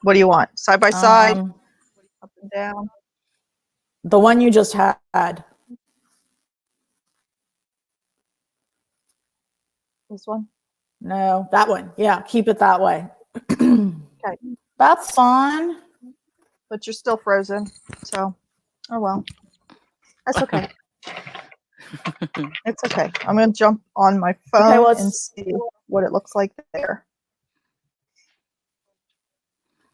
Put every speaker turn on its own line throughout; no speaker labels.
What do you want? Side by side? Up and down?
The one you just had.
This one?
No, that one. Yeah, keep it that way.
Okay.
That's fine.
But you're still frozen. So, oh well. That's okay. It's okay. I'm going to jump on my phone and see what it looks like there.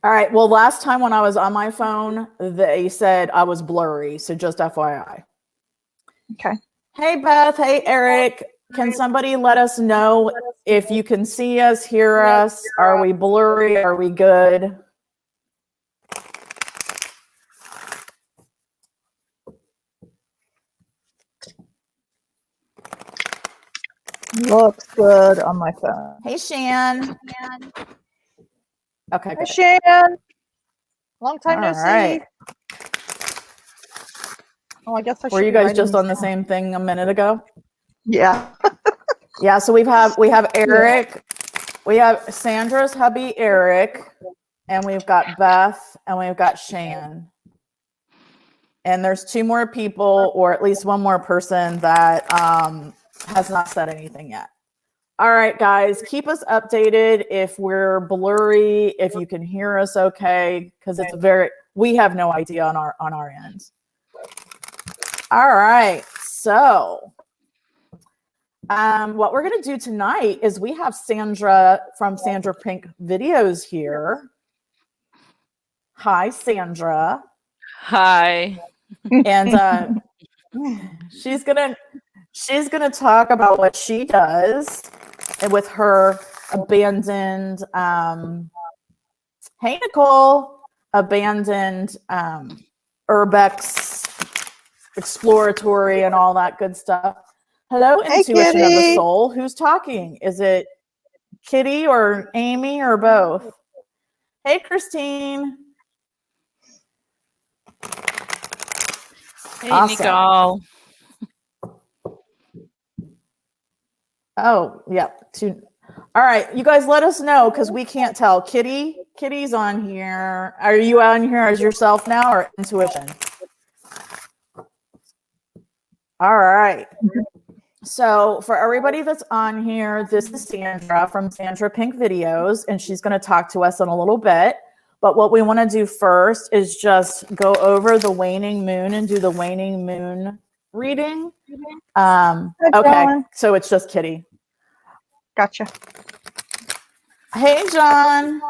All right. Well, last time when I was on my phone, they said I was blurry. So just FYI.
Okay.
Hey, Beth. Hey, Eric. Can somebody let us know if you can see us, hear us? Are we blurry? Are we good?
Looks good on my phone.
Hey, Shan. Okay.
Hey, Shan. Long time no
see.
Oh, I guess I should.
Were you guys just on the same thing a minute ago?
Yeah.
Yeah. So we have Eric. Yeah. We have Sandra's hubby, Eric, and we've got Beth, and we've got Shan. And there's 2 more people, or at least 1 more person that has not said anything yet. All right, guys, keep us updated if we're blurry, if you can hear us okay, because we have no idea on our end. All right, so what we're going to do tonight is we have Sandra from Sandra Pink Videos here. Hi, Sandra.
Hi.
And she's gonna talk about what she does and with her abandoned hey Nicole, abandoned urbex exploratory and all that good stuff. Hello,
hey,
Intuition
Kitty.
of the Soul. Who's talking? Is it Kitty or Amy or both? Hey, Christine.
Hey, awesome. Nicole.
Oh, yeah. All right, you guys let us know because we can't tell. Kitty's on here. Are you on here as yourself now or Intuition? All right. So for everybody that's on here, this is Sandra from Sandra Pink Videos, and she's going to talk to us in a little bit. But what we want to do first is just go over the waning moon and do the waning moon reading. Okay, so it's just Kitty.
Gotcha.
Hey, John.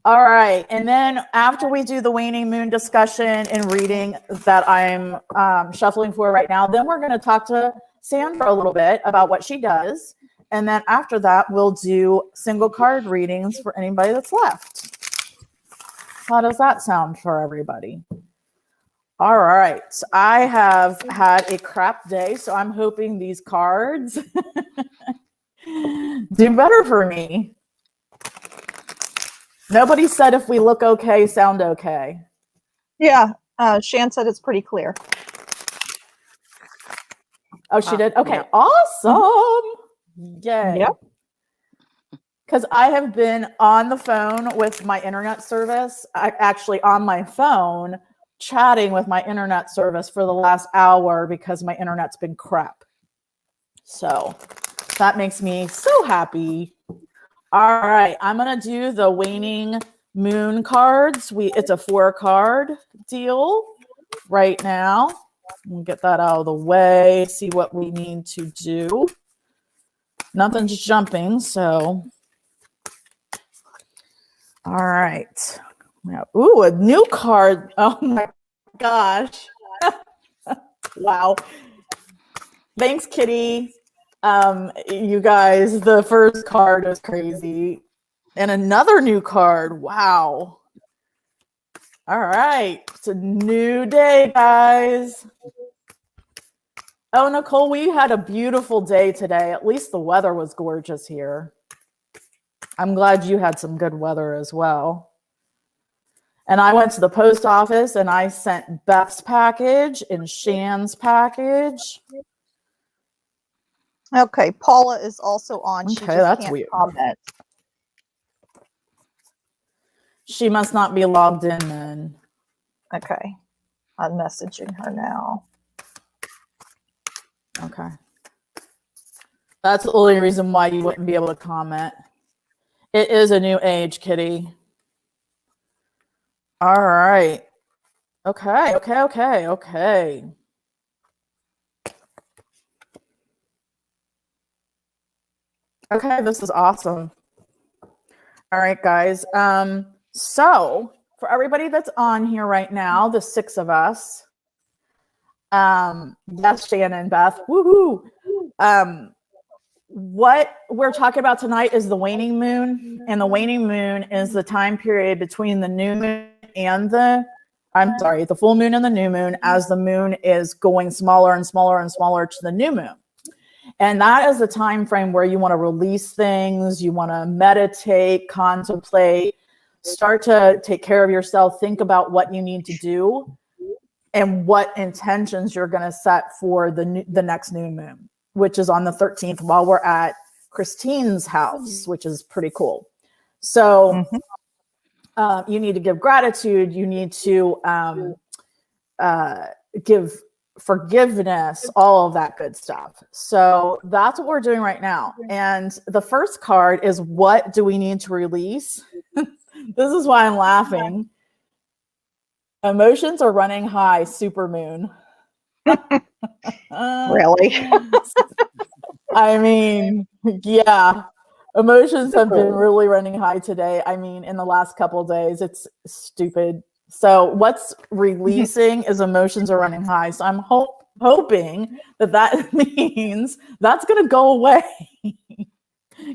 All right, and then after we do the waning moon discussion and reading that I'm shuffling for right now, then we're going to talk to Sandra a little bit about what she does. And then after that, we'll do single card readings for anybody that's left. How does that sound for everybody? All right. I have had a crap day, so I'm hoping these cards do better for me. Nobody said if we look okay, sound okay.
Yeah. Shan said it's pretty clear.
Oh, she did? Okay. Yeah. Awesome. Yay.
Yep.
Because I have been on the phone with my internet service, actually on my phone, chatting with my internet service for the last hour because my internet's been crap. So that makes me so happy. All right, I'm going to do the waning moon cards. It's a 4-card deal right now. We'll get that out of the way, see what we need to do. Nothing's jumping, so... All right. Ooh, a new card. Oh my gosh. Wow. Thanks, Kitty. You guys, the first card was crazy. And another new card. Wow. All right. It's a new day, guys. Oh, Nicole, we had a beautiful day today. At least the weather was gorgeous here. I'm glad you had some good weather as well. And I went to the post office and I sent Beth's package and Shan's package.
Okay, Paula is also on.
Okay, that's weird.
Comment.
She must not be logged in then.
Okay. I'm messaging her now.
Okay. That's the only reason why you wouldn't be able to comment. It is a new age, Kitty. All right. Okay. Okay, this is awesome. All right, guys. So for everybody that's on here right now, the 6 of us, yes, Shannon, Beth, woohoo. What we're talking about tonight is the waning moon, and the waning moon is the time period between the new moon and the full moon and the new moon, as the moon is going smaller and smaller and smaller to the new moon. And that is the time frame where you want to release things, you want to meditate, contemplate, start to take care of yourself, think about what you need to do and what intentions you're going to set for the next new moon, which is on the 13th while we're at Christine's house, which is pretty cool. So you need to give gratitude. You need to give forgiveness, all of that good stuff. So that's what we're doing right now. And the first card is, what do we need to release? This is why I'm laughing. Emotions are running high, supermoon.
Really?
I mean, yeah. Emotions have been really running high today. I mean, in the last couple of days, it's stupid. So what's releasing is emotions are running high. So I'm hoping that means that's going to go away.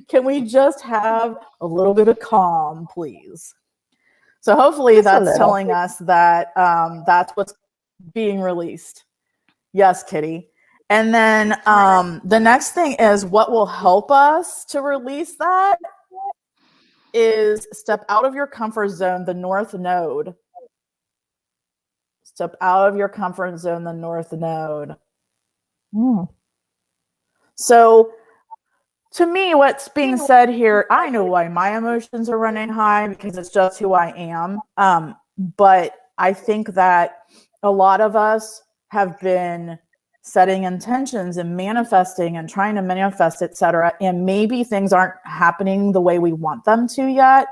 Can we just have a little bit of calm, please? So hopefully that's telling us that that's what's being released. Yes, Kitty. And then the next thing is, what will help us to release that is step out of your comfort zone, the North Node. Step out of your comfort zone, the North Node. So to me, what's being said here, I know why my emotions are running high, because it's just who I am. But I think that a lot of us have been setting intentions and manifesting and trying to manifest, etc. And maybe things aren't happening the way we want them to yet.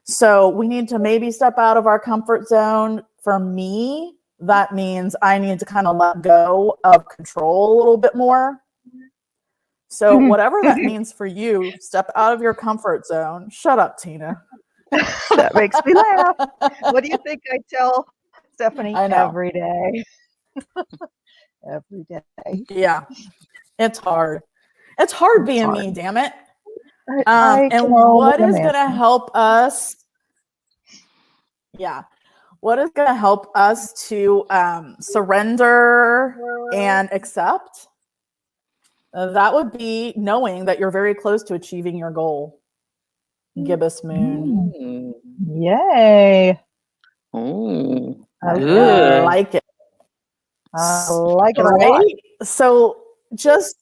So we need to maybe step out of our comfort zone. For me, that means I need to kind of let go of control a little bit more. So whatever that means for you, step out of your comfort zone. Shut up, Tina.
That makes me laugh. What do you think I tell Stephanie every day? Every day.
Yeah, it's hard. It's hard being me, damn it. And what is going to help us? Yeah. What is going to help us to surrender and accept? That would be knowing that you're very close to achieving your goal. Gibbous moon.
Yay.
Oh,
good.
I
like it.
I like it a lot.
Right? So just,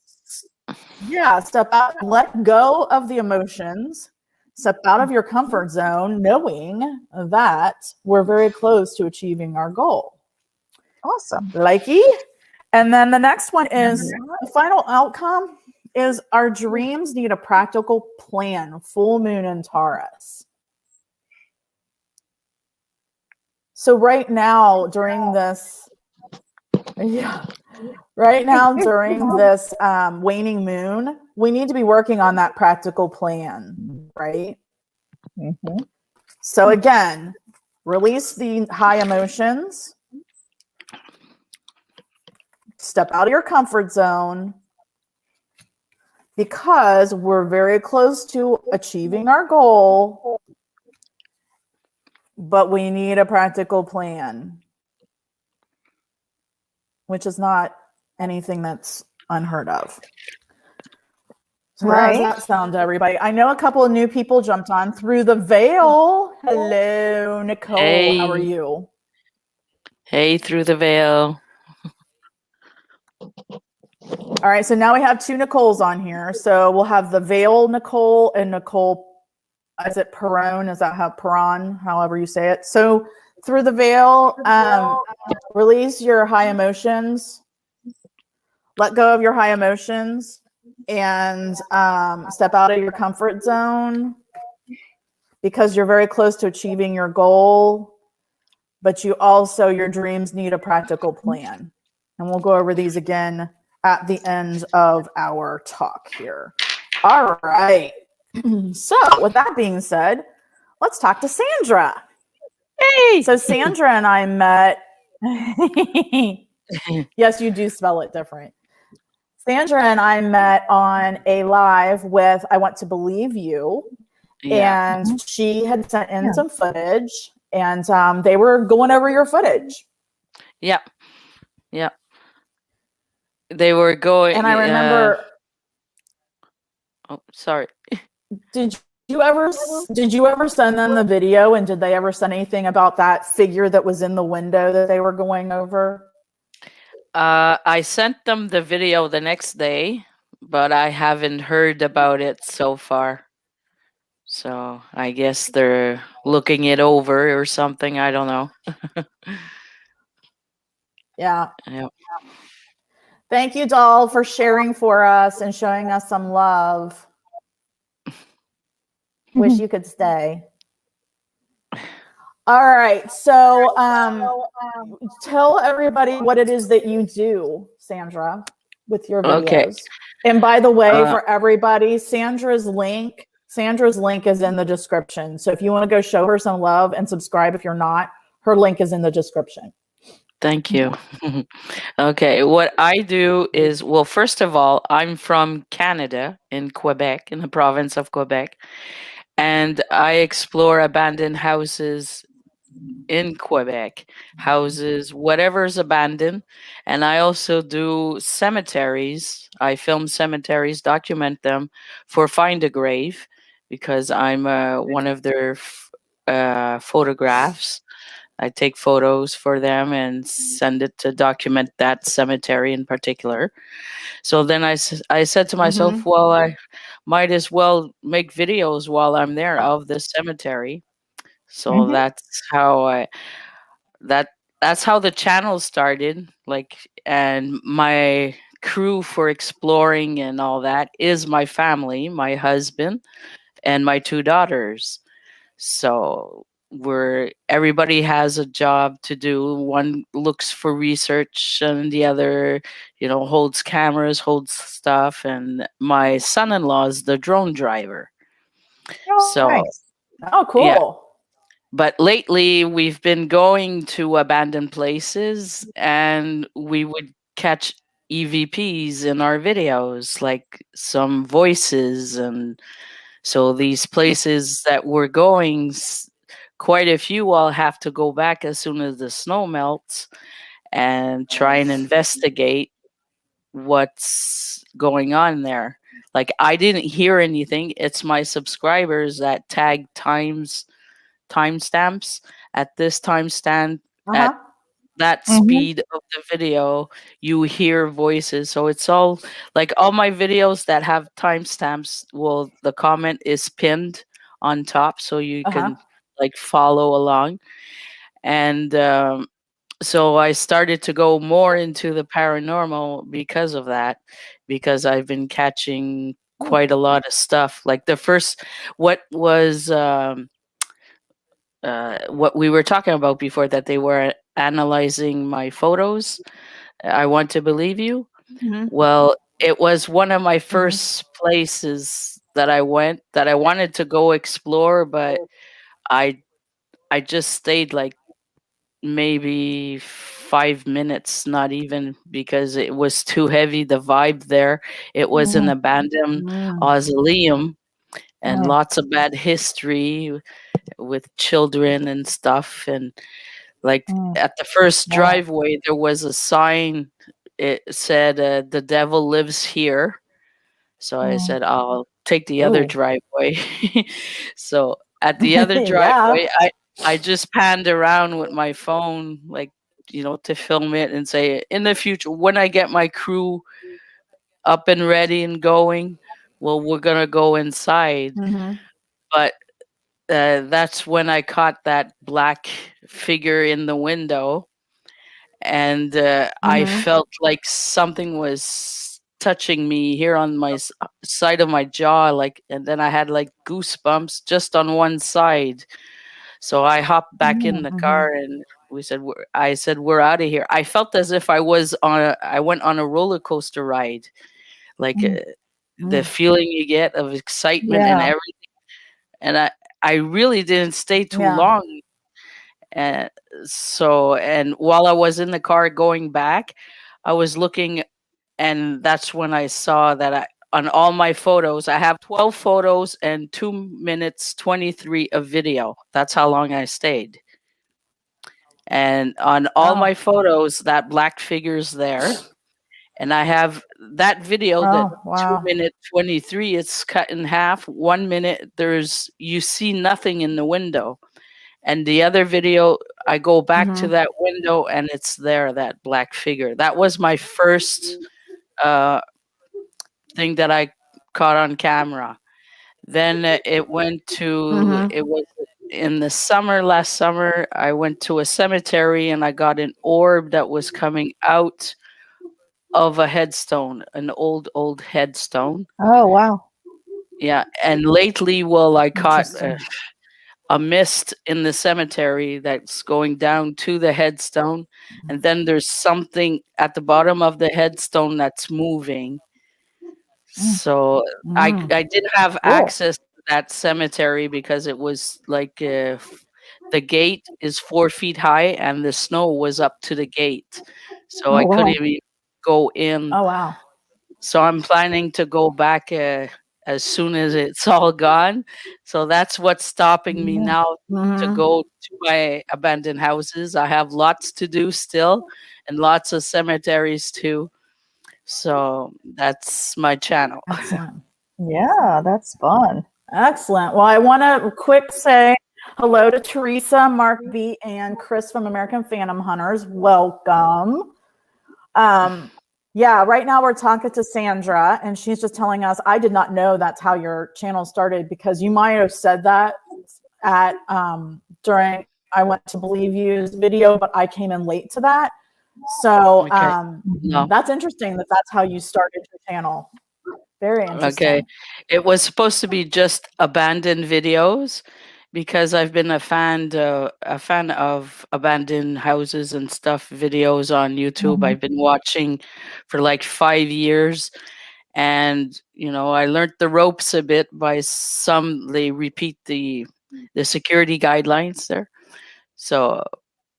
step out, let go of the emotions, step out of your comfort zone, knowing that we're very close to achieving our goal.
Awesome.
Likey. And then the next one is, the final outcome is, our dreams need a practical plan. Full moon in Taurus. So right now during this, waning moon, we need to be working on that practical plan, right? So again, release the high emotions. Step out of your comfort zone, because we're very close to achieving our goal, but we need a practical plan, which is not anything that's unheard of. So how does that sound to everybody? I know a couple of new people jumped on through the veil. Hello, Nicole.
Hey.
How are you?
Hey, through the veil.
All right, so now we have 2 Nicoles on here. So we'll have the Veil Nicole and Nicole is it Perone? Is that how Peron, however you say it? So through the veil, release your high emotions, let go of your high emotions, and step out of your comfort zone, because you're very close to achieving your goal, but your dreams need a practical plan. And we'll go over these again at the end of our talk here. All right. So with that being said, let's talk to Sandra.
Hey!
So Sandra and I met. Yes, you do spell it different. Sandra and I met on a live with I Want to Believe You.
Yeah.
And she had sent in some footage, and they were going over your footage.
Yeah. Yeah. They were going.
And I remember.
Oh, sorry.
Did you ever send them the video, and did they ever send anything about that figure that was in the window that they were going over?
I sent them the video the next day, but I haven't heard about it so far. So I guess they're looking it over or something. I don't know.
Yeah.
Yep.
Thank you, doll, for sharing for us and showing us some love. Wish you could stay. All right. So tell everybody what it is that you do, Sandra, with your videos.
Okay.
And by the way, for everybody, Sandra's link is in the description. So if you want to go show her some love and subscribe if you're not, her link is in the description.
Thank you. Okay, what I do is, well, first of all, I'm from Canada, in Quebec, in the province of Quebec, and I explore abandoned houses in Quebec, houses, whatever's abandoned, and I also do cemeteries. I film cemeteries, document them for Find a Grave, because I'm one of their photographs. I take photos for them and send it to document that cemetery in particular. So then I said to myself, well, I might as well make videos while I'm there of the cemetery. So that's how that's how the channel started. Like, and my crew for exploring and all that is my family, my husband, and my 2 daughters. So everybody has a job to do. One looks for research and the other, holds cameras, holds stuff. And my son-in-law is the drone driver.
Oh,
So,
nice.
Oh, cool.
Yeah. But lately we've been going to abandoned places and we would catch EVPs in our videos, like some voices. And so these places that we're going, quite a few I'll have to go back as soon as the snow melts and try and investigate what's going on there. Like, I didn't hear anything. It's my subscribers that tag timestamps at this timestamp at that speed of the video. You hear voices. So it's all like all my videos that have timestamps. Well, the comment is pinned on top, so you can like follow along. And so I started to go more into the paranormal because of that, because I've been catching quite a lot of stuff. Like what was what we were talking about before, that they were analyzing my photos. I Want to Believe You. Well, it was one of my first places that I went that I wanted to go explore, but I just stayed like maybe 5 minutes, not even, because it was too heavy, the vibe there. It was an abandoned mausoleum and lots of bad history with children and stuff. And like at the first driveway there was a sign. It said the devil lives here. So I said, I'll take the other driveway. So at the other driveway, I just panned around with my phone, like, to film it and say, in the future, when I get my crew up and ready and going, well, we're going to go inside. But that's when I caught that black figure in the window, and I felt like something was touching me here on my side of my jaw, like, and then I had like goosebumps just on one side. So I hopped back in the car, and I said, we're out of here. I felt as if I went on a roller coaster ride, like the feeling you get of excitement and everything. And I really didn't stay too long. And and while I was in the car going back, I was looking, and that's when I saw that on all my photos, I have 12 photos and 2 minutes 23 of video. That's how long I stayed. And on all my photos, that black figure's there. And I have that video, that 2 minute 23, it's cut in half. 1 minute, you see nothing in the window. And the other video, I go back to that window, and it's there, that black figure. That was my first thing that I caught on camera. Then it was in the summer, last summer, I went to a cemetery, and I got an orb that was coming out of a headstone, an old headstone.
Oh, wow.
Yeah. And lately, I caught a mist in the cemetery that's going down to the headstone, and then there's something at the bottom of the headstone that's moving. So I didn't have access to that cemetery because it was like the gate is 4 feet high, and the snow was up to the gate, so I couldn't even go in.
Oh wow!
So I'm planning to go back as soon as it's all gone. So that's what's stopping me now to go to my abandoned houses. I have lots to do still, and lots of cemeteries too. So that's my channel.
Excellent.
Yeah, that's fun.
Excellent. Well, I want to quick say hello to Teresa, Mark B, and Chris from American Phantom Hunters. Welcome. Yeah, right now we're talking to Sandra, and she's just telling us, I did not know that's how your channel started, because you might have said that at during I Went to Believe You's video, but I came in late to that. So that's interesting that's how you started your channel. Very interesting.
Okay. It was supposed to be just abandoned videos, because I've been a fan of abandoned houses and stuff videos on YouTube. I've been watching for like 5 years, and I learned the ropes a bit by they repeat the security guidelines there. So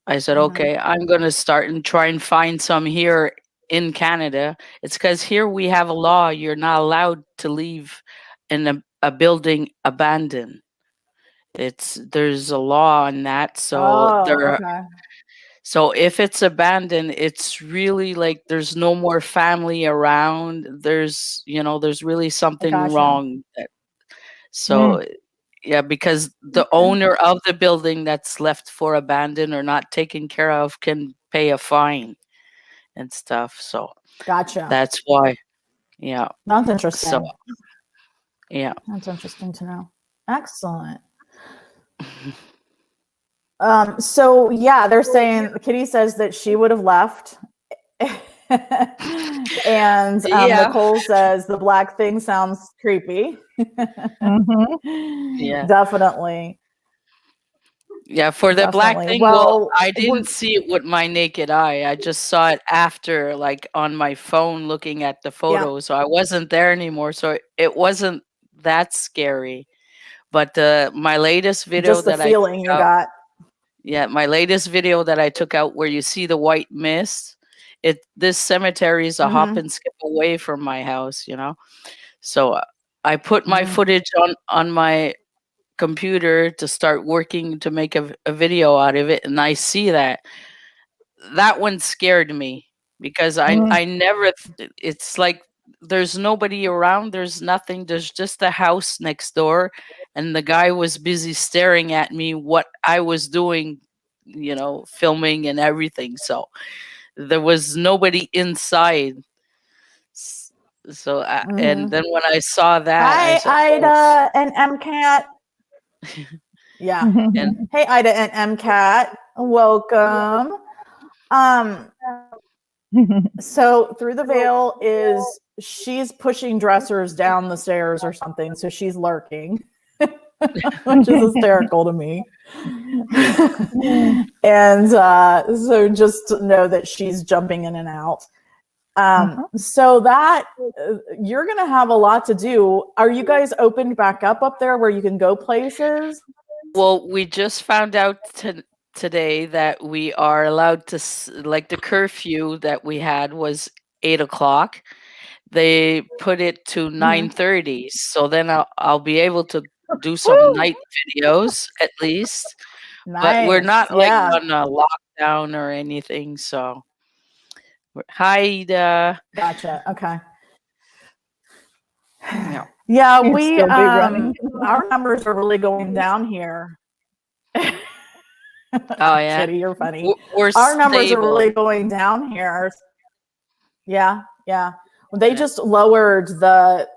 I said, okay, I'm going to start and try and find some here in Canada. It's because here we have a law. You're not allowed to leave in a building abandoned. There's a law on that. So so if it's abandoned, it's really like there's no more family around. There's really something wrong. So yeah, because the owner of the building that's left for abandoned or not taken care of can pay a fine and stuff. So that's why. Yeah.
That's interesting.
So yeah.
That's interesting to know. Excellent. So yeah, they're saying, Kitty says that she would have left. And Nicole says the black thing sounds creepy.
Yeah,
definitely.
Yeah, for the black thing, well, I didn't see it with my naked eye. I just saw it after, like on my phone, looking at the photos. So I wasn't there anymore. So it wasn't that scary. But my latest video
just the feeling you got.
Yeah, my latest video that I took out, where you see the white mist. This cemetery is a hop and skip away from my house, So I put my footage on my computer to start working to make a video out of it, and I see that one scared me, because I never it's like there's nobody around, there's nothing, there's just a house next door, and the guy was busy staring at me what I was doing, filming and everything. So there was nobody inside. So and then when I saw that,
Hi, Ida and MCAT. Yeah.
And
Hey, Ida and MCAT, welcome. So Through the Veil is she's pushing dressers down the stairs or something, so she's lurking, which is hysterical to me. And so just know that she's jumping in and out. So that you're going to have a lot to do. Are you guys opened back up there where you can go places?
Well, we just found out today that we are allowed to, like, the curfew that we had was 8 o'clock. They put it to 9:30, so then I'll be able to do some night videos at least.
Nice.
But we're not like on a lockdown or anything. So, hi, Ida.
Gotcha. Okay.
Yeah.
Yeah, we our numbers are really going down here.
Oh yeah,
Kitty, you're funny.
Our
numbers are really going down here. Yeah. They just lowered the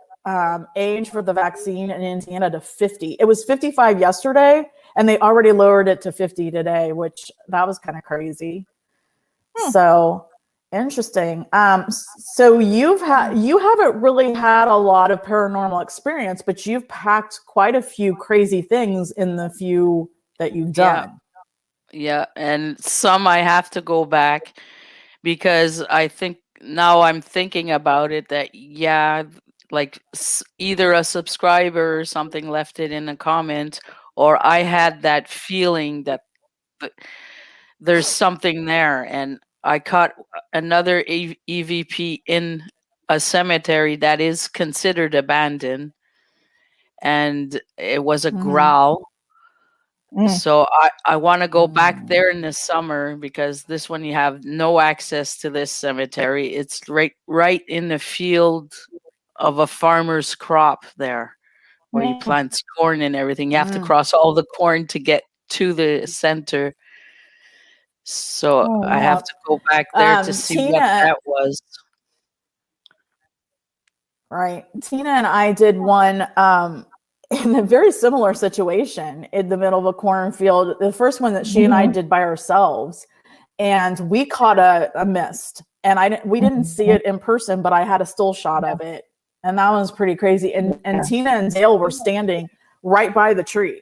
age for the vaccine in Indiana to 50. It was 55 yesterday, and they already lowered it to 50 today, which that was kind of crazy. So interesting. So you haven't really had a lot of paranormal experience, but you've packed quite a few crazy things in the few that you've done.
Yeah, and some I have to go back because I think now I'm thinking about it that like either a subscriber or something left it in a comment, or I had that feeling that there's something there, and I caught another EVP in a cemetery that is considered abandoned, and it was a growl. So I want to go back there in the summer because this one you have no access to this cemetery. It's right in the field of a farmer's crop there where he plants corn and everything. You have to cross all the corn to get to the center. So I have to go back there to see what that was.
Right. Tina and I did one in a very similar situation in the middle of a cornfield. The first one that she and I did by ourselves, and we caught a mist, and we didn't see it in person, but I had a still shot of it, and that was pretty crazy. And Tina and Dale were standing right by the tree.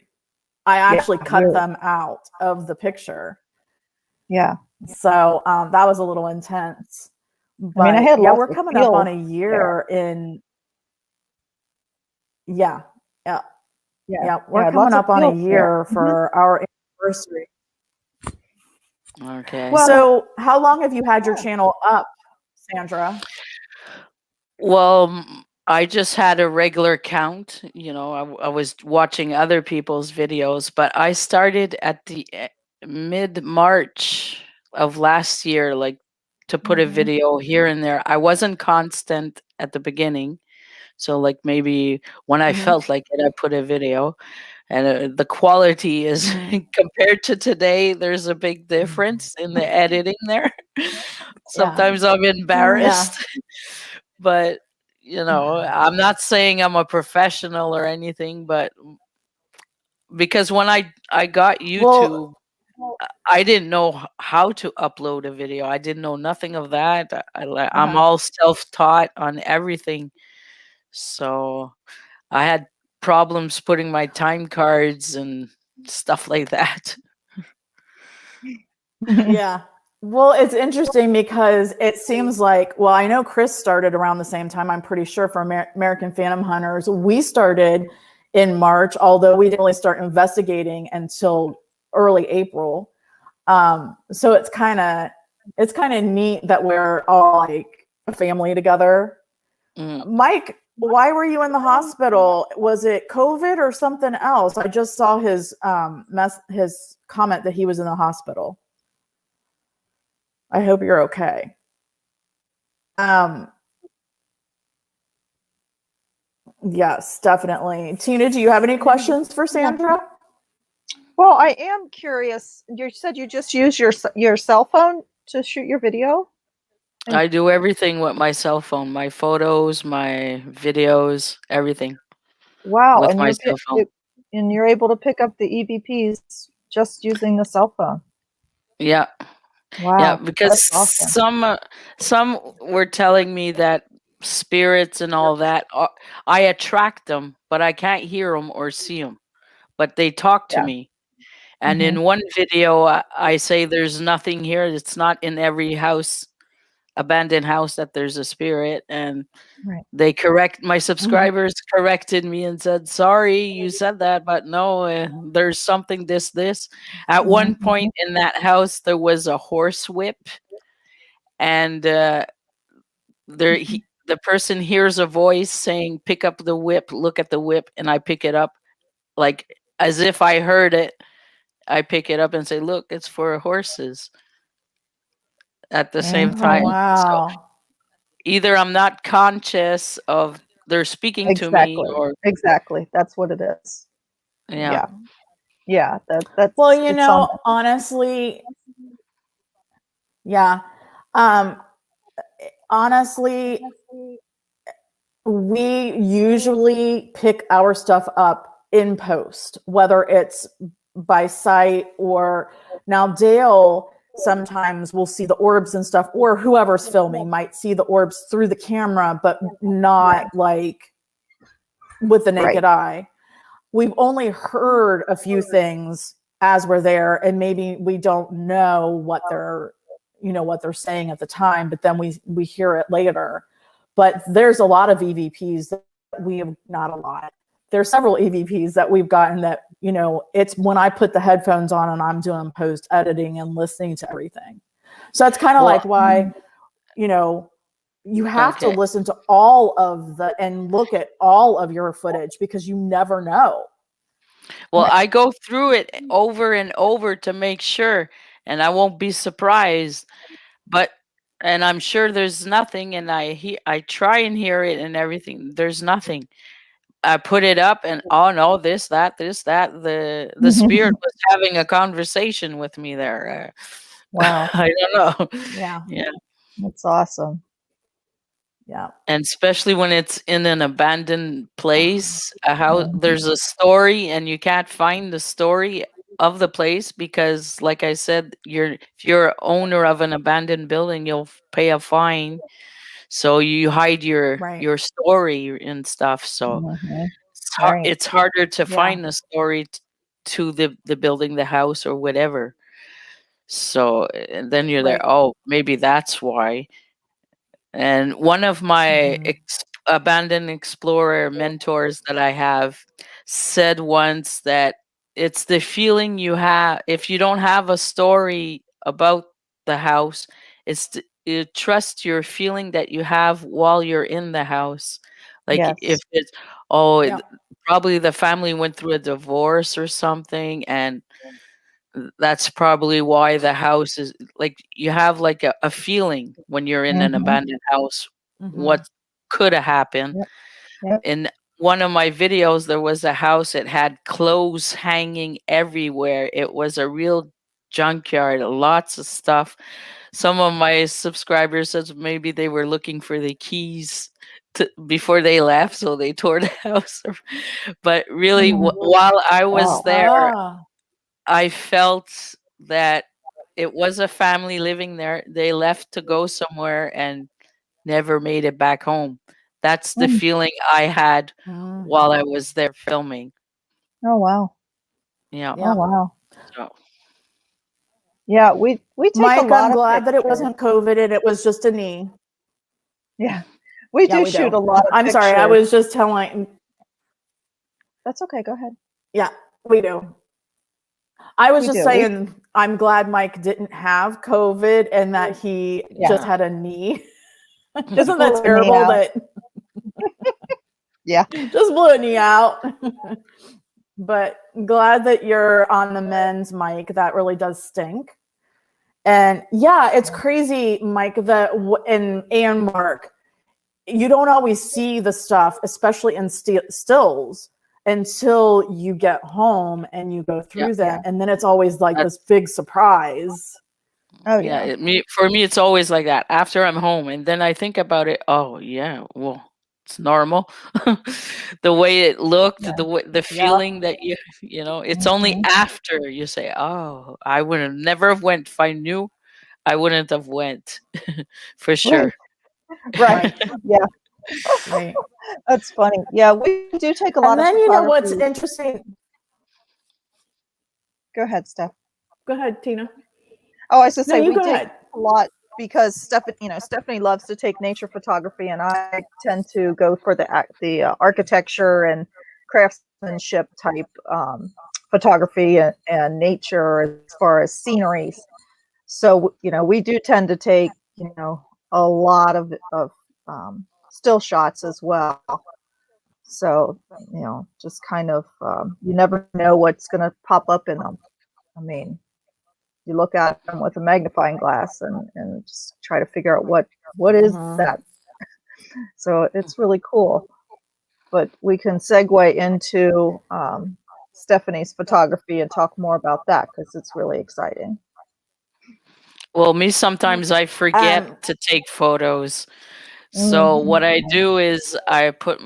I actually cut them out of the picture.
Yeah.
So that was a little intense. But
I mean, I had
we're coming up on a year in. Yeah. We're coming up on a year for our anniversary.
Okay.
Well, so how long have you had your channel up, Sandra?
Well, I just had a regular count. I was watching other people's videos, but I started at the mid-March of last year, like, to put a video here and there. I wasn't constant at the beginning. So, like, maybe when I felt like it, I put a video. And the quality is compared to today, there's a big difference in the editing there. Sometimes I'm embarrassed. But, I'm not saying I'm a professional or anything, but because when I got YouTube, I didn't know how to upload a video. I didn't know nothing of that. I'm all self-taught on everything. So I had problems putting my time cards and stuff like that.
Yeah. Well, it's interesting because it seems like, I know Chris started around the same time, I'm pretty sure, for American Phantom Hunters. We started in March, although we didn't really start investigating until early April. So it's kind of neat that we're all like a family together. Mike, why were you in the hospital? Was it COVID or something else? I just saw his comment that he was in the hospital. I hope you're okay. Yes, definitely. Tina, do you have any questions for Sandra?
Well, I am curious. You said you just use your cell phone to shoot your video?
I do everything with my cell phone, my photos, my videos, everything.
Wow.
With
And
my cell phone.
and you're able to pick up the EVPs just using the cell phone.
Yeah.
Wow.
Yeah, because
that's awesome.
some were telling me that spirits and all that, I attract them, but I can't hear them or see them, but they talk to
Yeah.
me. And in one video, I say there's nothing here. It's not in every house, abandoned house, that there's a spirit. And
Right.
they my subscribers corrected me and said, sorry, you said that, but no, there's something this. At one point in that house, there was a horse whip, and the person hears a voice saying, pick up the whip, look at the whip, and I pick it up, like as if I heard it. I pick it up and say, look, it's for horses at the same time. So either I'm not conscious of they're speaking to me, or
exactly. That's what it is.
yeah.
That's
well, you know, honestly, yeah. Honestly, we usually pick our stuff up in post, whether it's by sight or now Dale sometimes will see the orbs and stuff, or whoever's filming might see the orbs through the camera, but not like with the naked eye. We've only heard a few things as we're there, and maybe we don't know what they're, you know, what they're saying at the time, but then we hear it later. But there's a lot of EVPs that we have, not a lot. There's several EVPs that we've gotten that, you know, it's when I put the headphones on and I'm doing post editing and listening to everything. So that's kind of like why, you know, you have to listen to all of the and look at all of your footage, because you never know.
Well, I go through it over and over to make sure, and I won't be surprised. And I'm sure there's nothing, and I try and hear it and everything. There's nothing. I put it up, and oh no, this, that. The spirit was having a conversation with me there.
Wow.
I don't know.
Yeah.
That's awesome.
Yeah.
And especially when it's in an abandoned place, a house, there's a story and you can't find the story of the place because, like I said, if you're owner of an abandoned building, you'll pay a fine. So you hide your story and stuff. So it's harder to find the story to the building, the house, or whatever. So and then you're there. Oh, maybe that's why. And one of my abandoned explorer mentors that I have said once that it's the feeling you have if you don't have a story about the house. You trust your feeling that you have while you're in the house. Like if it's probably the family went through a divorce or something, and that's probably why the house is like you have like a feeling when you're in an abandoned house what could have happened. In one of my videos, there was a house, it had clothes hanging everywhere. It was a real junkyard, lots of stuff. Some of my subscribers said maybe they were looking for the keys before they left, so they tore the house. But really, while I was there, I felt that it was a family living there. They left to go somewhere and never made it back home. That's the feeling I had while I was there filming.
Oh wow.
Yeah.
Oh wow.
So.
Yeah, we take
Mike,
a lot
I'm
of
glad
pictures.
that it wasn't COVID and it was just a knee.
Yeah. We do shoot a lot of
I'm
pictures.
sorry, I was just telling.
That's okay, go ahead.
Yeah, we do. I was just saying, I'm glad Mike didn't have COVID and that he just had a knee. Isn't that terrible that just blew a knee out? But glad that you're on the mends, Mike. That really does stink. And yeah, it's crazy, Mike, that and Mark, you don't always see the stuff, especially in stills, until you get home and you go through them. And then it's always like this big surprise.
Oh
yeah. For me, it's always like that after I'm home. And then I think about it. Oh yeah, well, it's normal. The way it looked, the feeling that it's only after you say, "Oh, I would have never have went if I knew. I wouldn't have went for sure."
Right. Yeah.
Right.
That's funny. Yeah, we do take a lot
And
of
then what's
photography.
interesting.
Go ahead, Steph.
Go ahead, Tina.
Oh, I was just
No,
say
you
we
go
take
ahead.
a lot because Stephanie loves to take nature photography, and I tend to go for the architecture and craftsmanship type photography and nature as far as sceneries. So we do tend to take a lot of still shots as well. So just kind of you never know what's going to pop up in them. I mean, you look at them with a magnifying glass and just try to figure out what is that. So it's really cool. But we can segue into Stephanie's photography and talk more about that because it's really exciting.
Well, me sometimes I forget to take photos. So what I do is I put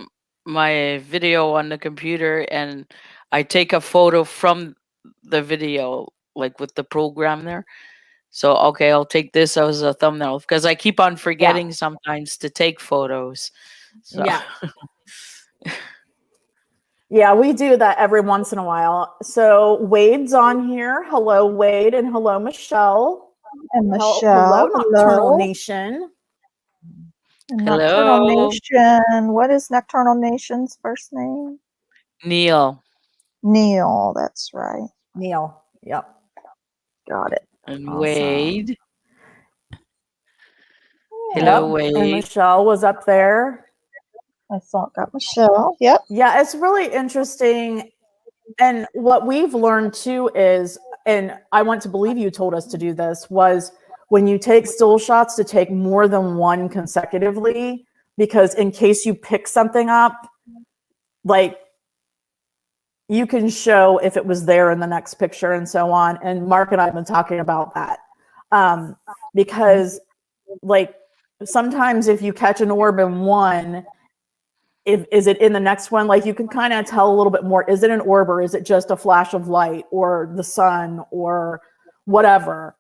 my video on the computer and I take a photo from the video, like with the program there. So, okay, I'll take this as a thumbnail because I keep on forgetting sometimes to take photos. So.
Yeah. Yeah, we do that every once in a while. So Wade's on here. Hello, Wade, and hello, Michelle.
And Michelle.
Hello, Nocturnal Nation.
Nocturnal Nation. What is Nocturnal Nation's first name?
Neil.
Neil, that's right.
Neil. Yep.
Got it.
And awesome. Wade.
Yeah.
Hello, Wade.
And Michelle was up there.
I got Michelle. Yep.
Yeah, it's really interesting. And what we've learned too is, and I want to believe you told us to do this, was when you take still shots to take more than one consecutively, because in case you pick something up, like you can show if it was there in the next picture and so on. And Mark and I have been talking about that because like sometimes if you catch an orb in one, is it in the next one? Like you can kind of tell a little bit more. Is it an orb or is it just a flash of light or the sun or whatever?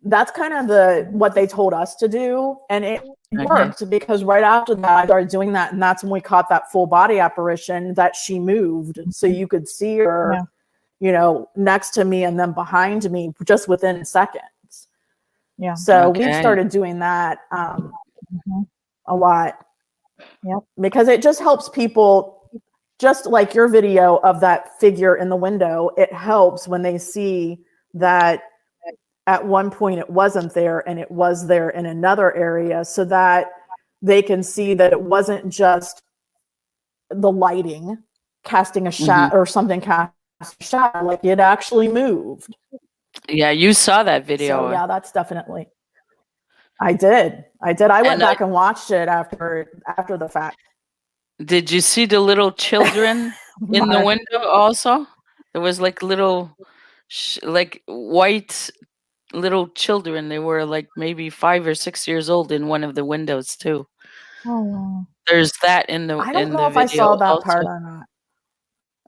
That's kind of what they told us to do. And it worked because right after that, I started doing that. And that's when we caught that full body apparition that she moved. So you could see her, next to me and then behind me just within seconds. Yeah. So we've started doing that a lot. Yep. Because it just helps people, just like your video of that figure in the window, it helps when they see that at one point it wasn't there and it was there in another area, so that they can see that it wasn't just the lighting casting a shot or something cast a shot, like it actually moved.
Yeah, you saw that video.
So yeah, that's definitely. I did. I went back and watched it after the fact.
Did you see the little children in the window also? There was like little, like white little children. They were like maybe 5 or 6 years old in one of the windows too.
Oh, wow.
There's that in the
I don't know if I saw that part or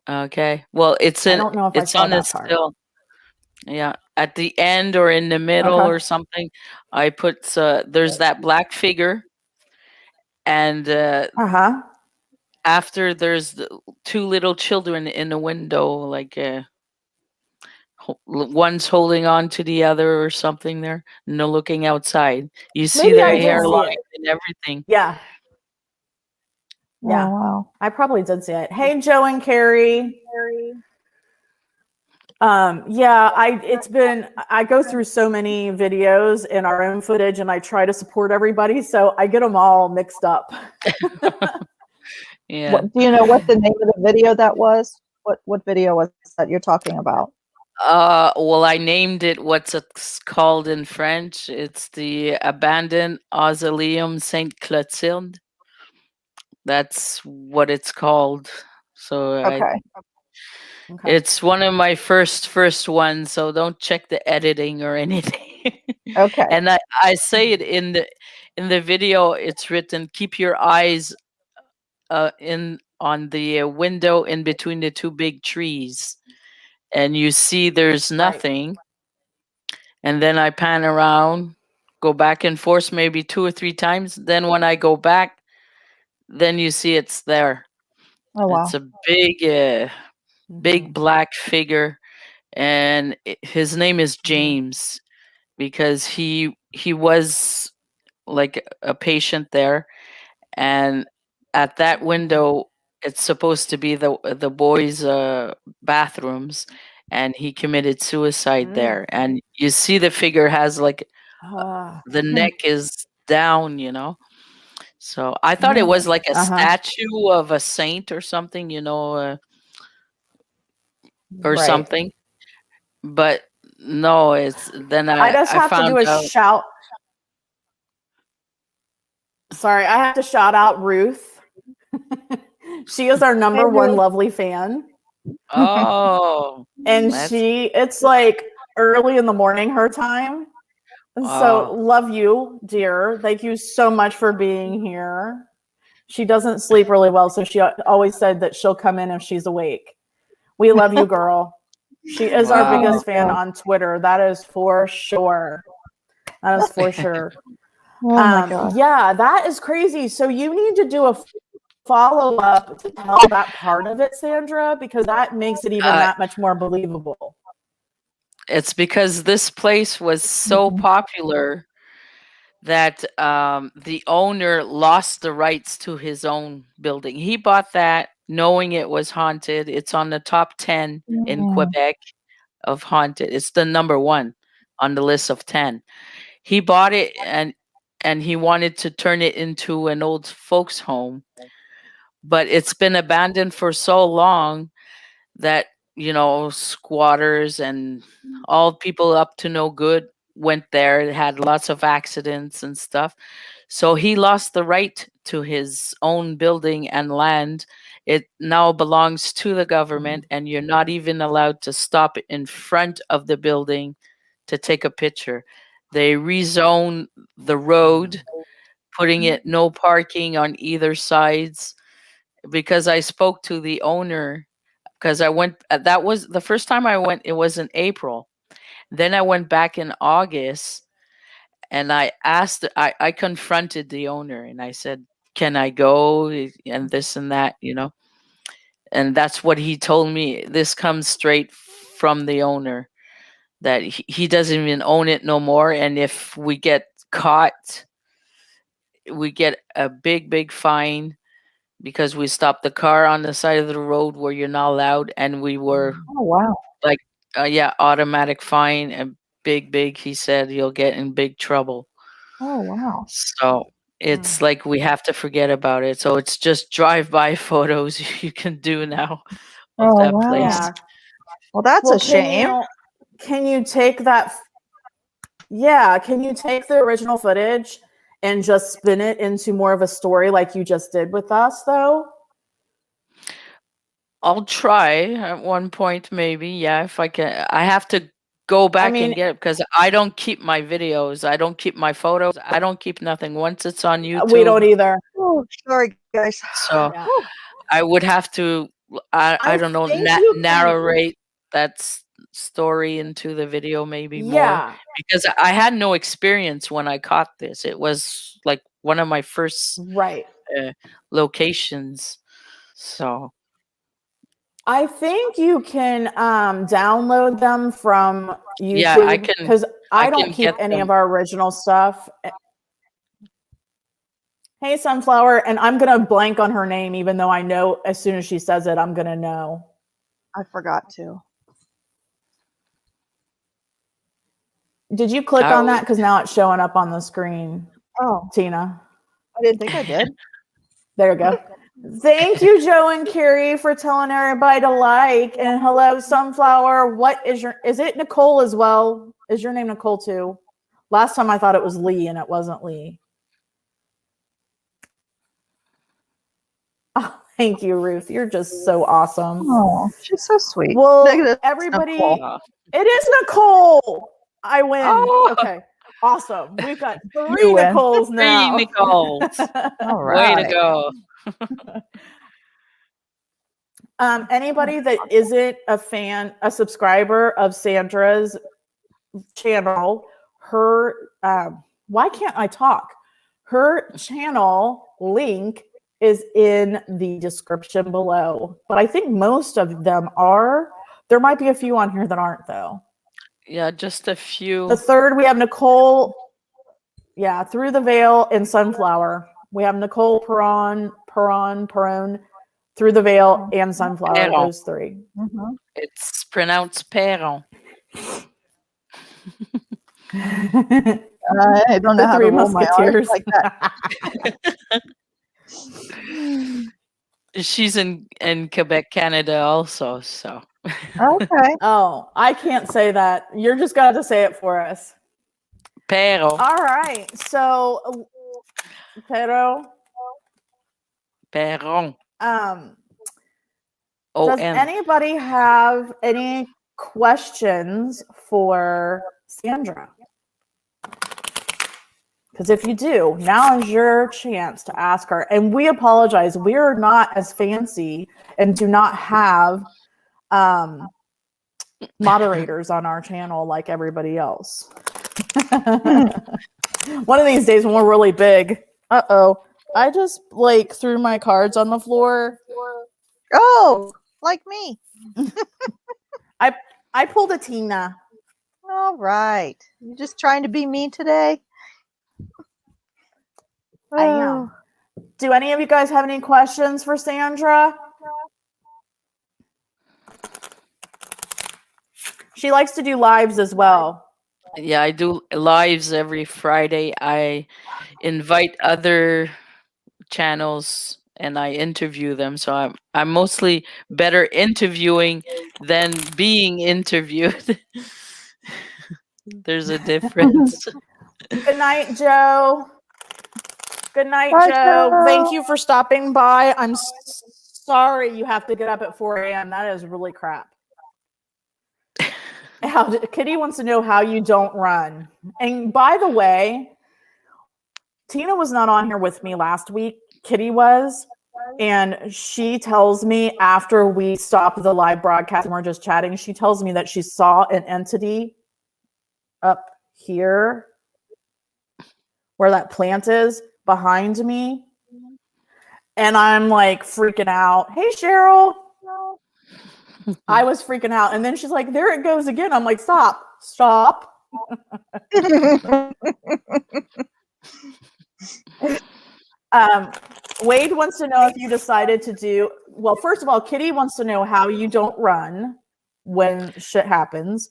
not.
Okay. Well, it's
I don't know if I saw that part.
Still. Yeah, at the end or in the middle or something, I put there's that black figure, and after there's the two little children in the window, like one's holding on to the other or something. There, no looking outside. You see their hairline and everything.
Yeah. Yeah. Oh, wow. I probably did see it. Hey, Joe and Carrie. I go through so many videos in our own footage and I try to support everybody. So I get them all mixed up.
Yeah.
Do you know what the name of the video that was? What video was that you're talking about?
Well, I named it what's it's called in French. It's the Abandoned Mausoleum Sainte Clotilde. That's what it's called. So
okay.
It's one of my first ones, so don't check the editing or anything.
Okay.
And I say it in the video, it's written, keep your eyes in on the window in between the two big trees, and you see there's nothing. And then I pan around, go back and forth maybe 2 or 3 times. Then when I go back, then you see it's there.
Oh wow.
It's a big black figure, and his name is James because he was like a patient there, and at that window it's supposed to be the boys' bathrooms, and he committed suicide there. And you see the figure has like the neck is down, So I thought it was like a statue of a saint or something, or something. But no, it's then
I just have to
found
do a
out.
shout. Sorry, I have to shout out Ruth. She is our number one lovely fan.
Oh.
And it's like early in the morning her time. So love you, dear. Thank you so much for being here. She doesn't sleep really well, so she always said that she'll come in if she's awake. We love you, girl. She is our biggest fan on Twitter. That is for sure. That is for sure.
Oh my God.
Yeah, that is crazy. So you need to do a follow-up to tell that part of it, Sandra, because that makes it even that much more believable.
It's because this place was so popular that the owner lost the rights to his own building. He bought that knowing it was haunted. It's on the top 10 in Quebec of haunted. It's the number 1 on the list of 10. He bought it and he wanted to turn it into an old folks home, but it's been abandoned for so long that squatters and all people up to no good went there. It had lots of accidents and stuff. So he lost the right to his own building and land. It now belongs to the government, and you're not even allowed to stop in front of the building to take a picture. They rezone the road, putting it no parking on either sides, because I spoke to the owner, because I went, that was the first time I went, it was in April. Then I went back in August, and I I confronted the owner and I said, can I go? And this and that, and that's what he told me. This comes straight from the owner, that he doesn't even own it no more. And if we get caught, we get a big fine, because we stopped the car on the side of the road where you're not allowed, and we were like, automatic fine, and big. He said you'll get in big trouble.
Oh wow.
So it's like we have to forget about it. So it's just drive-by photos you can do now of that place.
Yeah.
Well, that's a shame.
Can you take that? Yeah. Can you take the original footage and just spin it into more of a story like you just did with us, though?
I'll try at one point, maybe. Yeah, if I can. I have to go back and get it, because I don't keep my videos. I don't keep my photos. I don't keep nothing. Once it's on YouTube.
We don't either.
Oh, sorry, guys.
So I would have to, I don't know, narrate that story into the video maybe more, because I had no experience when I caught this. It was like one of my first locations. So
I think you can download them from YouTube.
Yeah, I can,
because I don't keep any of our original stuff. Hey, Sunflower, and I'm gonna blank on her name, even though I know as soon as she says it, I'm gonna know.
I forgot to.
Did you click on that? Because now it's showing up on the screen.
Oh,
Tina.
I didn't think I did.
There you go. Thank you, Joe and Carrie, for telling everybody to like. And hello, Sunflower. Is it Nicole as well? Is your name Nicole too? Last time I thought it was Lee, and it wasn't Lee. Oh, thank you, Ruth. You're just so awesome.
Oh, she's so sweet.
Well, everybody, it is Nicole. I win.
Oh.
Okay. Awesome. We've got 3 Nicoles now.
3 Nicoles.
All right.
Way to go.
Anybody that isn't a subscriber of Sandra's channel, her why can't I talk? Her channel link is in the description below, but I think most of them are. There might be a few on here that aren't, though.
Yeah, just a few.
The third, we have Nicole. Yeah, Through the Veil and Sunflower. We have Nicole Perron, Through the Veil and Sunflower.
Perron.
Those three.
Mhm.
It's pronounced Perron.
I don't know
The
how
Three
to roll my R's
Musketeers.
like that.
She's in Quebec, Canada also, so.
Okay.
Oh, I can't say that. You're just going to say it for us.
Perron.
All right. So, Pero.
Perron.
Does
O-N.
anybody have any questions for Sandra? Because if you do, now is your chance to ask her. And we apologize. We're not as fancy and do not have moderators on our channel like everybody else. One of these days when we're really big. Uh-oh. I just threw my cards on the floor.
Oh, like me.
I pulled a Tina.
All right. You just trying to be me today?
I am. Do any of you guys have any questions for Sandra? She likes to do lives as well.
Yeah, I do lives every Friday. I invite other channels and I interview them. So I'm mostly better interviewing than being interviewed. There's a difference.
Good night, Joe. Good night,
Bye,
Joe.
Joe.
Thank you for stopping by. I'm sorry you have to get up at 4 a.m. That is really crap. Kitty wants to know how you don't run. And by the way, Tina was not on here with me last week. Kitty was. And she tells me after we stopped the live broadcast and we're just chatting, she tells me that she saw an entity up here where that plant is behind me. And I'm freaking out. Hey, Cheryl. I was freaking out. And then she's like, there it goes again. I'm like, stop. Wade wants to know if you decided to do, well, first of all, Kitty wants to know how you don't run when shit happens.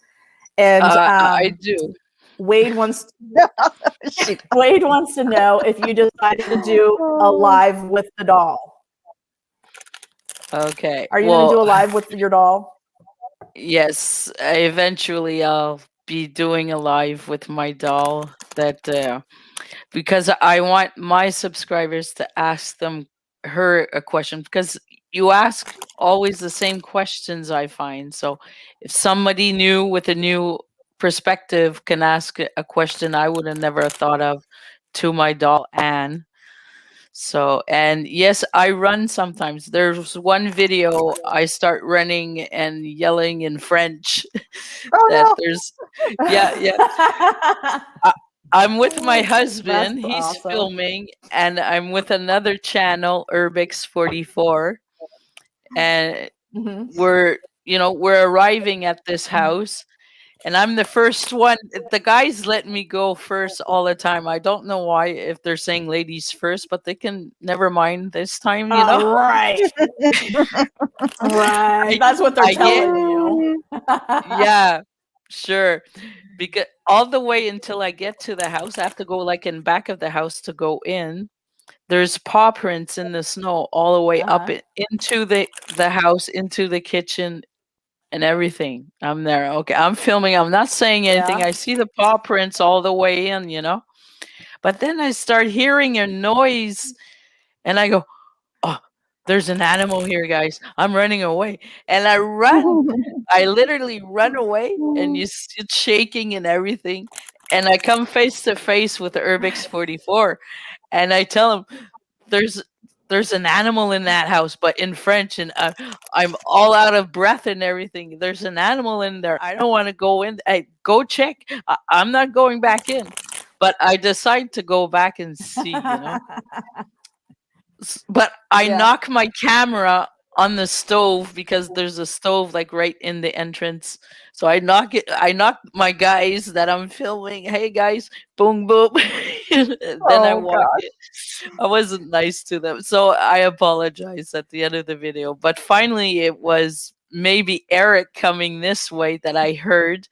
And
I do.
Wade wants to know if you decided to do a live with the doll.
Okay.
Are you going to do a live with your doll?
Yes. Eventually, I'll be doing a live with my doll. Because I want my subscribers to ask her a question, because you ask always the same questions, I find. So if somebody new with a new perspective can ask a question I would have never thought of to my doll, Anne. So, and yes, I run sometimes. There's one video I start running and yelling in French.
Oh, no.
I'm with my husband.
That's
He's
awesome.
filming, and I'm with another channel, Urbix44, and we're arriving at this house, and I'm the first one. The guys let me go first all the time. I don't know why, if they're saying ladies first, but they can never mind this time,
Right. Right. That's what they're telling you.
Yeah, sure. Because all the way until I get to the house, I have to go in back of the house to go in. There's paw prints in the snow all the way up into the house, into the kitchen, and everything. I'm there. Okay, I'm filming. I'm not saying anything.
Yeah.
I see the paw prints all the way in. But then I start hearing a noise, and I go, "Oh, there's an animal here, guys. I'm running away." And I run. I literally run away, and you see it shaking and everything. And I come face to face with the Urbix44, and I tell him, there's there's an animal in that house, but in French, and I'm all out of breath and everything. There's an animal in there. I don't want to go in. Go check. I'm not going back in. But I decide to go back and see. But I
Yeah.
knock my camera on the stove because there's a stove like right in the entrance. So I knock it. I knock my guys that I'm filming. Hey guys, boom boom. Then I
Oh
walk
gosh.
in. I wasn't nice to them, so I apologize at the end of the video. But finally, it was maybe Eric coming this way that I heard,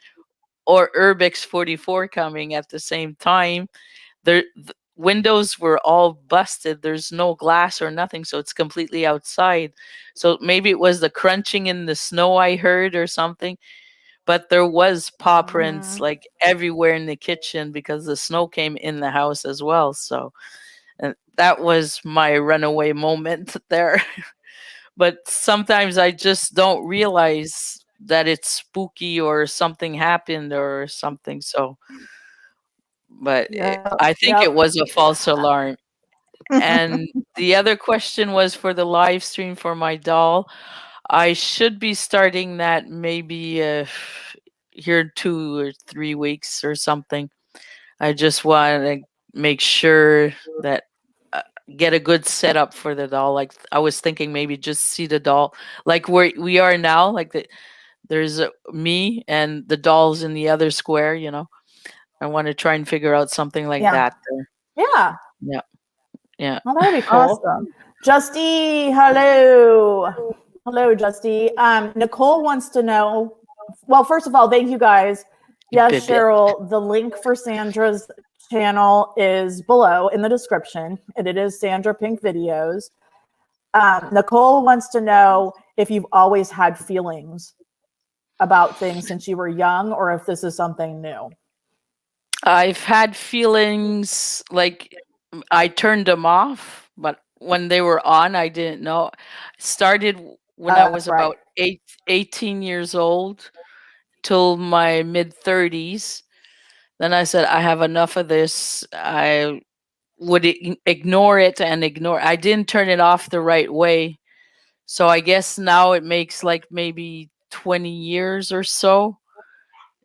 or Urbex 44 coming at the same time. The windows were all busted. There's no glass or nothing, so it's completely outside. So maybe it was the crunching in the snow I heard or something. But there was paw prints like everywhere in the kitchen because the snow came in the house as well. So that was my runaway moment there. But sometimes I just don't realize that it's spooky or something happened or something. So, but I think it was a false alarm. And the other question was for the live stream for my doll. I should be starting that maybe here 2 or 3 weeks or something. I just want to make sure that get a good setup for the doll. Like I was thinking, maybe just see the doll like where we are now. Like there's me and the dolls in the other square. I want to try and figure out something like that.
Yeah.
Yeah. Yeah.
Well, that would be cool.
Awesome.
Justy, hello. Hello, Justy. Nicole wants to know. Well, first of all, thank you guys. Yes, Cheryl, the link for Sandra's channel is below in the description, and it is Sandra Pink Videos. Nicole wants to know if you've always had feelings about things since you were young, or if this is something new.
I've had feelings like I turned them off, but when they were on, I didn't know. Started when I was about 18 years old till my mid 30s. Then I said, I have enough of this. I would ignore it and ignore. I didn't turn it off the right way. So I guess now it makes like maybe 20 years or so.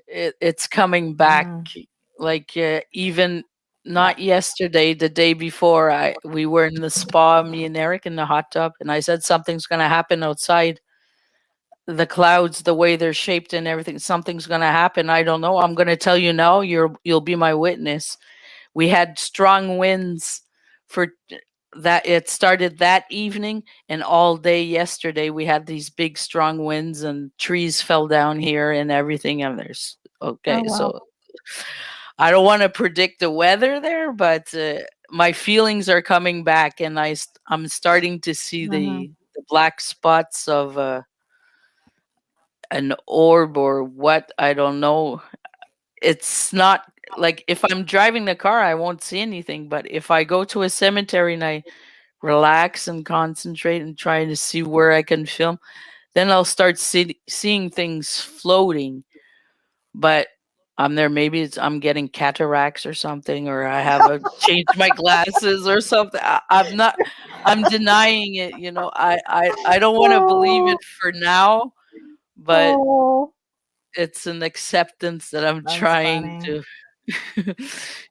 It's coming back. Like even not yesterday, the day before, we were in the spa, me and Eric in the hot tub, and I said something's gonna happen outside. The clouds, the way they're shaped and everything, something's gonna happen. I don't know. I'm gonna tell you now. You'll be my witness. We had strong winds for that. It started that evening and all day yesterday. We had these big strong winds and trees fell down here and everything. And there's so I don't want to predict the weather there, but my feelings are coming back, and I'm starting to see the black spots of an orb or what, I don't know. It's not like if I'm driving the car, I won't see anything. But if I go to a cemetery and I relax and concentrate and try to see where I can film, then I'll start seeing things floating. But I'm there. Maybe I'm getting cataracts or something, or I have to change my glasses or something. I'm not. I'm denying it. I don't want to believe it for now, but it's an acceptance that I'm trying to.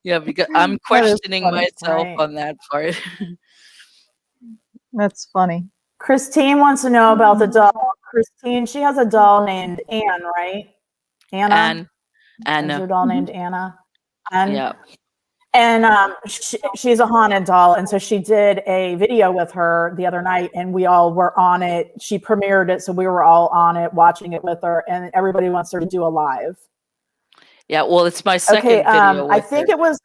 Yeah, because I'm questioning myself on that part.
That's funny.
Christine wants to know about the doll. Christine, she has a doll named Anne, right? Anna. Is her doll named Anna?
Yeah.
And she's a haunted doll, and so she did a video with her the other night, and we all were on it. She premiered it, so we were all on it, watching it with her, and everybody wants her to do a live.
Yeah, well, it's my second video.
I think it was.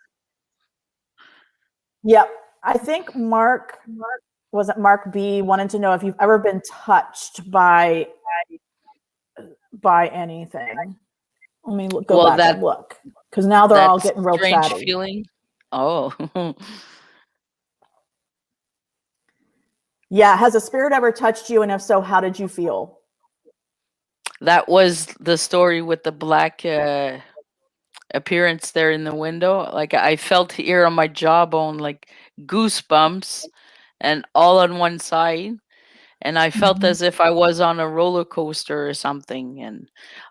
Yep, I think Mark B wanted to know if you've ever been touched by anything. Let me go back and look, because now they're all getting real chatty.
Feeling. Oh.
Yeah, has a spirit ever touched you, and if so, how did you feel?
That was the story with the black appearance there in the window. Like I felt here on my jawbone, like goosebumps, and all on one side. And I felt
Mhm.
as if I was on a roller coaster or something. And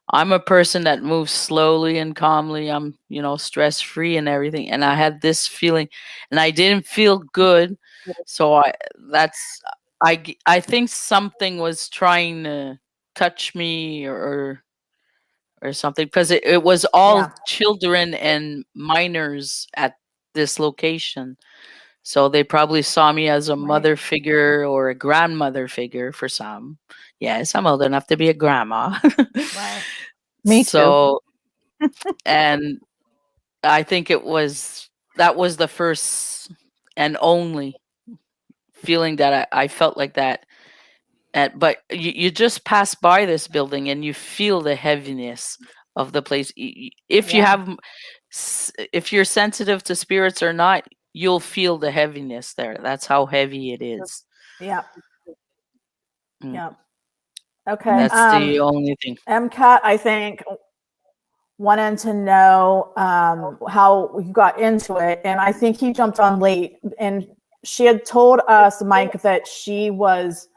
I'm a person that moves slowly and calmly. I'm, stress free and everything. And I had this feeling, and I didn't feel good. So I think something was trying to touch me or something, because it was all
Yeah.
children and minors at this location. So they probably saw me as a
Right.
mother figure or a grandmother figure for some. Yes, I'm old enough to be a grandma.
Right.
Me too.
So, and I think that was the first and only feeling that I felt like that. But you just pass by this building and you feel the heaviness of the place. If you
Yeah.
have, if you're sensitive to spirits or not, you'll feel the heaviness there. That's how heavy it is.
Yeah.
Mm.
Yeah. Okay.
That's the only thing.
MCAT, I think, wanted to know how you got into it, and I think he jumped on late. And she had told us, Mike, that she was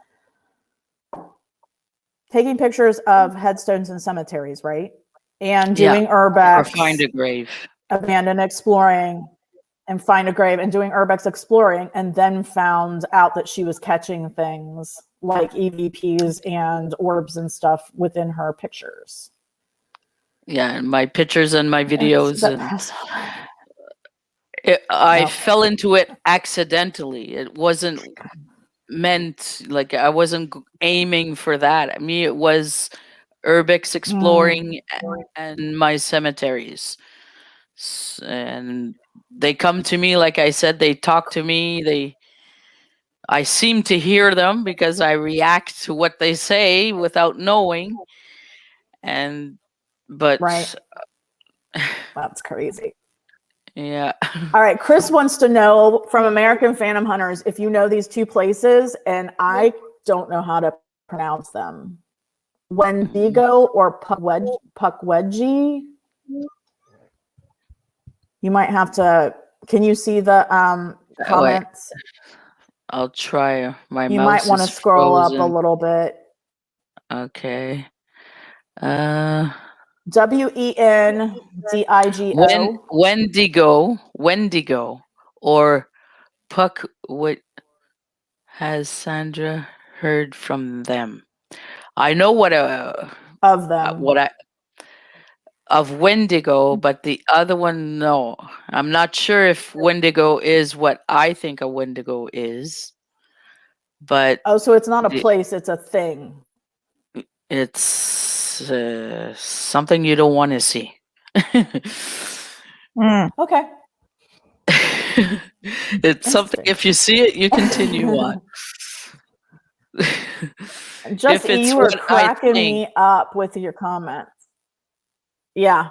taking pictures of headstones in cemeteries, right? And
Yeah,
doing
or
urbex,
find a grave.
abandoned exploring, and find a grave, and doing urbex exploring, and then found out that she was catching things like EVPs and orbs and stuff within her pictures.
Yeah, and my pictures and my
It's
videos, and
depressing.
I
Yep.
fell into it accidentally. It wasn't meant, like I wasn't aiming for that. Me, it was urbex exploring and my cemeteries. And they come to me, like I said, they talk to me. I seem to hear them because I react to what they say without knowing. And but
Right. That's crazy.
yeah.
All right. Chris wants to know from American Phantom Hunters if you know these two places, and I don't know how to pronounce them. Wendigo or Pukwudgie? You might have to. Can you see the
Wait,
comments?
I'll try. My
You might
mouse
want to
is
scroll up a
frozen.
little bit.
Okay.
Wendigo.
Wendigo, or Puck. What has Sandra heard from them? I know
Of them.
what I of Wendigo, but the other one, no. I'm not sure if Wendigo is what I think a Wendigo is, but
Oh, so it's not a place; it's a thing.
it's something you don't want to see.
Okay.
It's something, if you see it, you continue on.
Just
If it's
you are
what I
cracking
think,
me up with your comments. Yeah.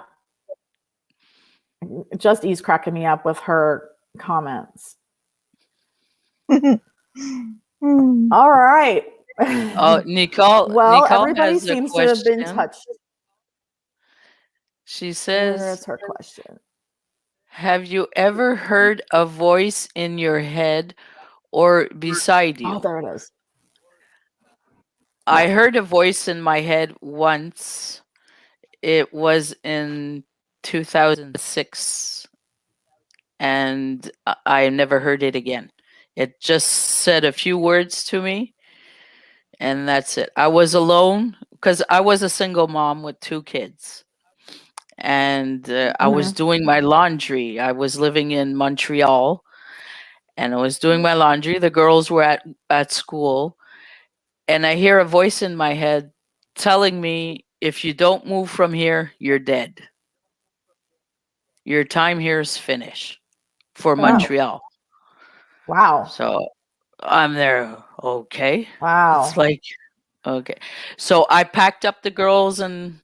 Just E's cracking me up with her comments. All right.
Nicole.
Well,
Nicole
everybody
has a
seems to have been
question.
touched.
She
Where
says,
is her question?
"Have you ever heard a voice in your head or beside you?"
Oh, there it is.
I
Yeah.
heard a voice in my head once. It was in 2006, and I never heard it again. It just said a few words to me, and that's it. I was alone because I was a single mom with 2 kids, and I was doing my laundry. I was living in Montreal, and I was doing my laundry. The girls were at school, and I hear a voice in my head telling me, "If you don't move from here, you're dead. Your time here is finished for
Oh,
Montreal."
wow.
So I'm there. Okay. It's
Wow.
like, okay. So I packed up the girls and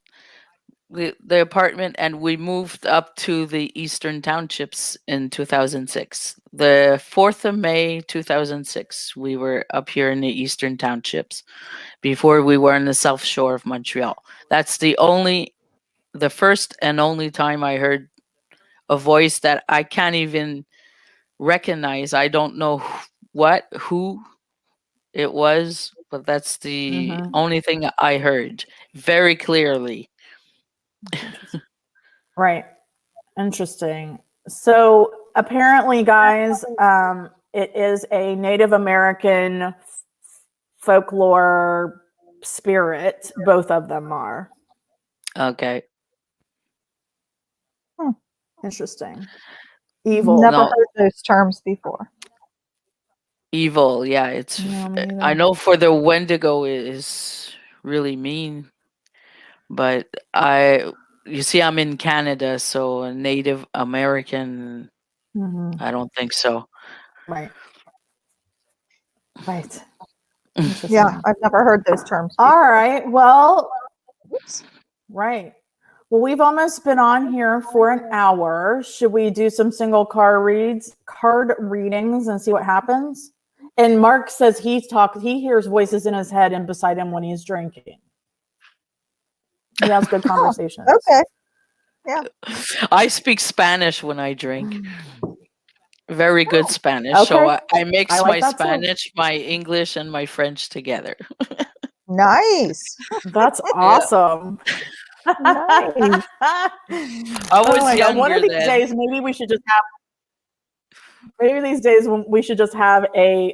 the apartment, and we moved up to the Eastern Townships in 2006. The 4th of May 2006, we were up here in the Eastern Townships before we were in the South Shore of Montreal. That's the first and only time I heard a voice that I can't even recognize. I don't know who it was, but that's the
Mhm.
only thing I heard very clearly.
Right. Interesting. So apparently, guys, it is a Native American folklore spirit. Both of them are.
Okay.
Interesting. Evil.
Never
No,
heard those terms before.
evil. Yeah, it's.
No, me
I
neither.
know for the Wendigo is really mean, but you see, I'm in Canada, so a Native American,
Mhm.
I don't think so.
Right. Right.
Yeah,
Interesting.
I've never heard those terms before.
All right. Well,
Oops.
right. Well, we've almost been on here for an hour. Should we do some single card readings and see what happens? And Mark says he hears voices in his head and beside him when he's drinking. He has good conversations.
Okay. Yeah.
I speak Spanish when I drink. Very good Spanish.
Okay.
So I mix
I like
my
that too.
Spanish, my English, and my French together.
Nice.
That's awesome.
Nice.
I
Oh
was
my God. One of
younger
these
then.
days, maybe we should just have. Maybe these days we should just have a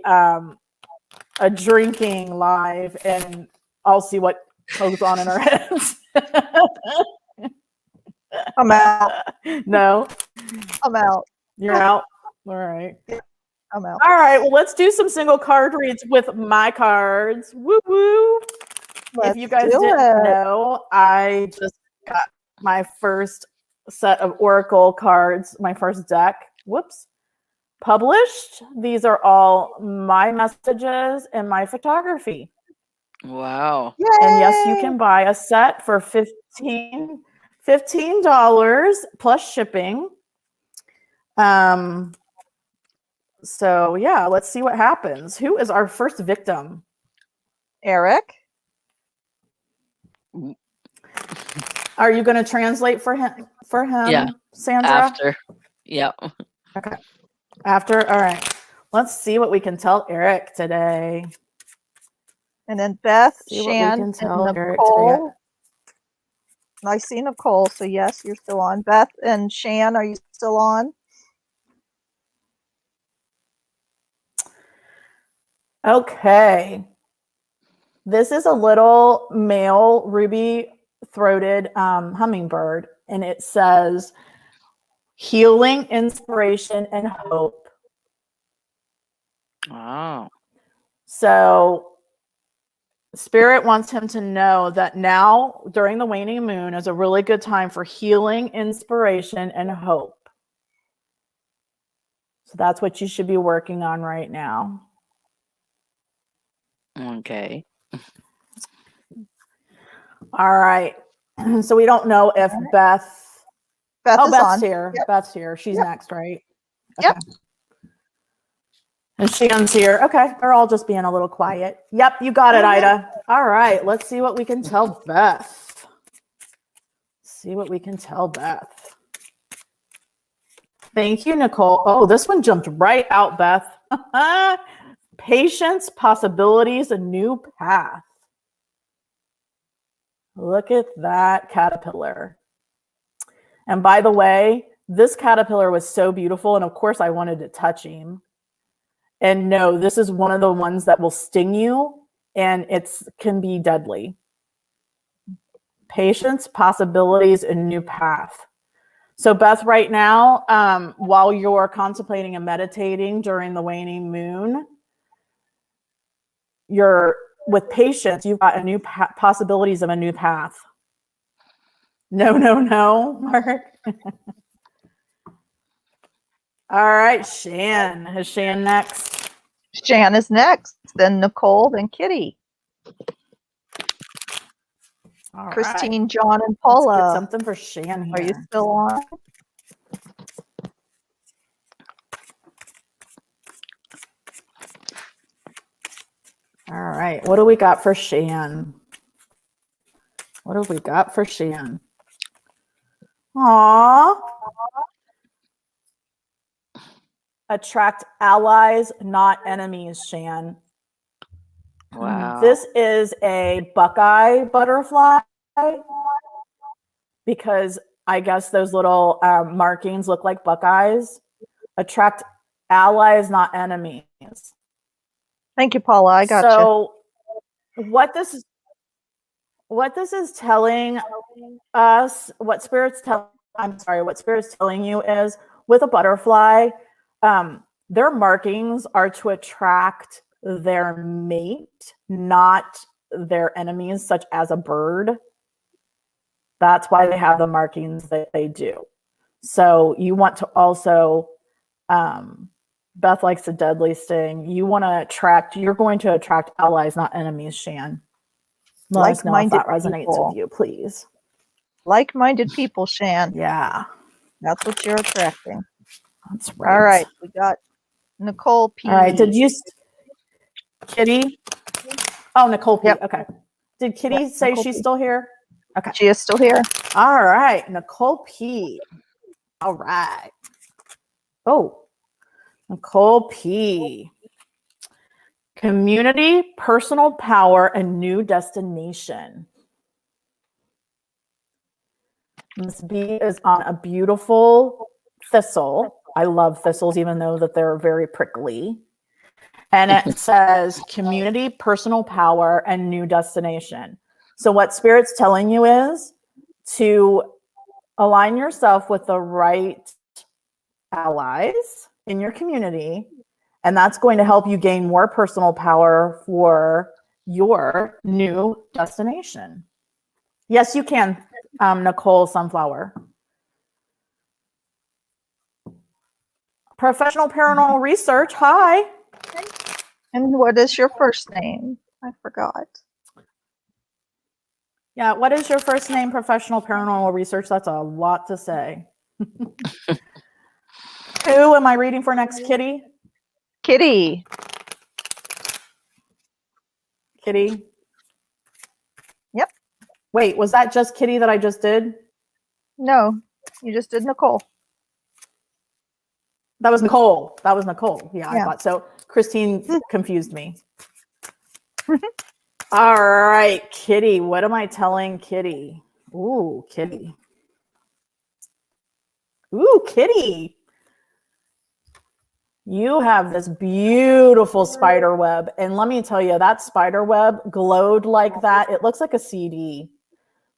drinking live, and I'll see what goes on in our heads.
I'm out.
No,
I'm out.
you're out. All right.
I'm out.
All right. Well, let's do some single card reads with my cards. Woo woo. If you guys didn't know, I just got my first set of Oracle cards, my first deck. Whoops. Published. These are all my messages and my photography.
Wow.
Yay!
And yes, you can buy a set for $15 plus shipping. So yeah, let's see what happens. Who is our first victim?
Eric.
Are you going to translate for him?
Yeah.
Sandra?
After. Yeah.
Okay. After. All right. Let's see what we can tell Eric today.
And then Beth,
See what we
Shan,
can
and
tell Eric
Nicole. I see Nicole, so yes, you're still on. Beth and Shan, are you still on?
Okay. This is a little male ruby-throated hummingbird, and it says healing, inspiration, and hope.
Oh.
So Spirit wants him to know that now, during the waning moon, is a really good time for healing, inspiration, and hope. So that's what you should be working on right now.
Okay.
All right. So we don't know if Beth.
Beth is
Beth's
on.
here.
Yep.
Beth's here. She's
Yep.
next, right?
Yep.
And Shan's here. Okay. They're all just being a little quiet. Yep. You got it, Ida. All right. Let's see what we can tell Beth. See what we can tell Beth. Thank you, Nicole. Oh, this one jumped right out, Beth. Patience, possibilities, a new path. Look at that caterpillar. And by the way, this caterpillar was so beautiful. And of course, I wanted to touch him. And no, this is one of the ones that will sting you, and it can be deadly. Patience, possibilities, and new path. So Beth, right now, while you're contemplating and meditating during the waning moon, you're with patience, you've got a new possibilities of a new path. No, Mark. All right, Shan. Is Shan next?
Shan is next, then Nicole, then Kitty.
All
Christine,
right.
John, and
Let's
Paula.
get something for Shan here.
Are you still on?
All right. What do we got for Shan? What have we got for Shan? Aww. attract allies, not enemies, Shan.
Wow.
This is a Buckeye butterfly because I guess those little markings look like Buckeyes. Attract allies, not enemies.
Thank you, Paula. I got you.
So what this is telling us, what Spirit's telling you is with a butterfly, their markings are to attract their mate, not their enemies, such as a bird. That's why they have the markings that they do. So you want to also, Beth likes a deadly sting. You're going to attract allies, not enemies, Shan. Let us know if that resonates with you, please.
Like-minded people, Shan.
Yeah.
That's what you're attracting.
That's right.
All right. We got Nicole P.
All right. Did you, Kitty? Oh, Nicole P.
Yep.
Okay. Did Kitty say
Nicole
she's
P.
still here? Okay.
She is still here.
All right. Nicole P. All right. Oh, Nicole P. Community, personal power, and new destination. Miss B is on a beautiful thistle. I love thistles, even though that they're very prickly. And it says community, personal power, and new destination. So what Spirit's telling you is to align yourself with the right allies in your community, and that's going to help you gain more personal power for your new destination. Yes, you can, Nicole Sunflower. Professional paranormal research. Hi.
And what is your first name? I forgot.
Yeah, what is your first name, professional paranormal research? That's a lot to say. Who am I reading for next, Kitty?
Kitty.
Kitty?
Yep.
Wait, was that just Kitty that I just did?
No, you just did Nicole.
That was Nicole. That was Nicole. Yeah,
Yeah.
I thought so. Christine confused me. All right, Kitty. What am I telling Kitty? Ooh, Kitty. Ooh, Kitty. You have this beautiful spider web. And let me tell you, that spider web glowed like that. It looks like a CD.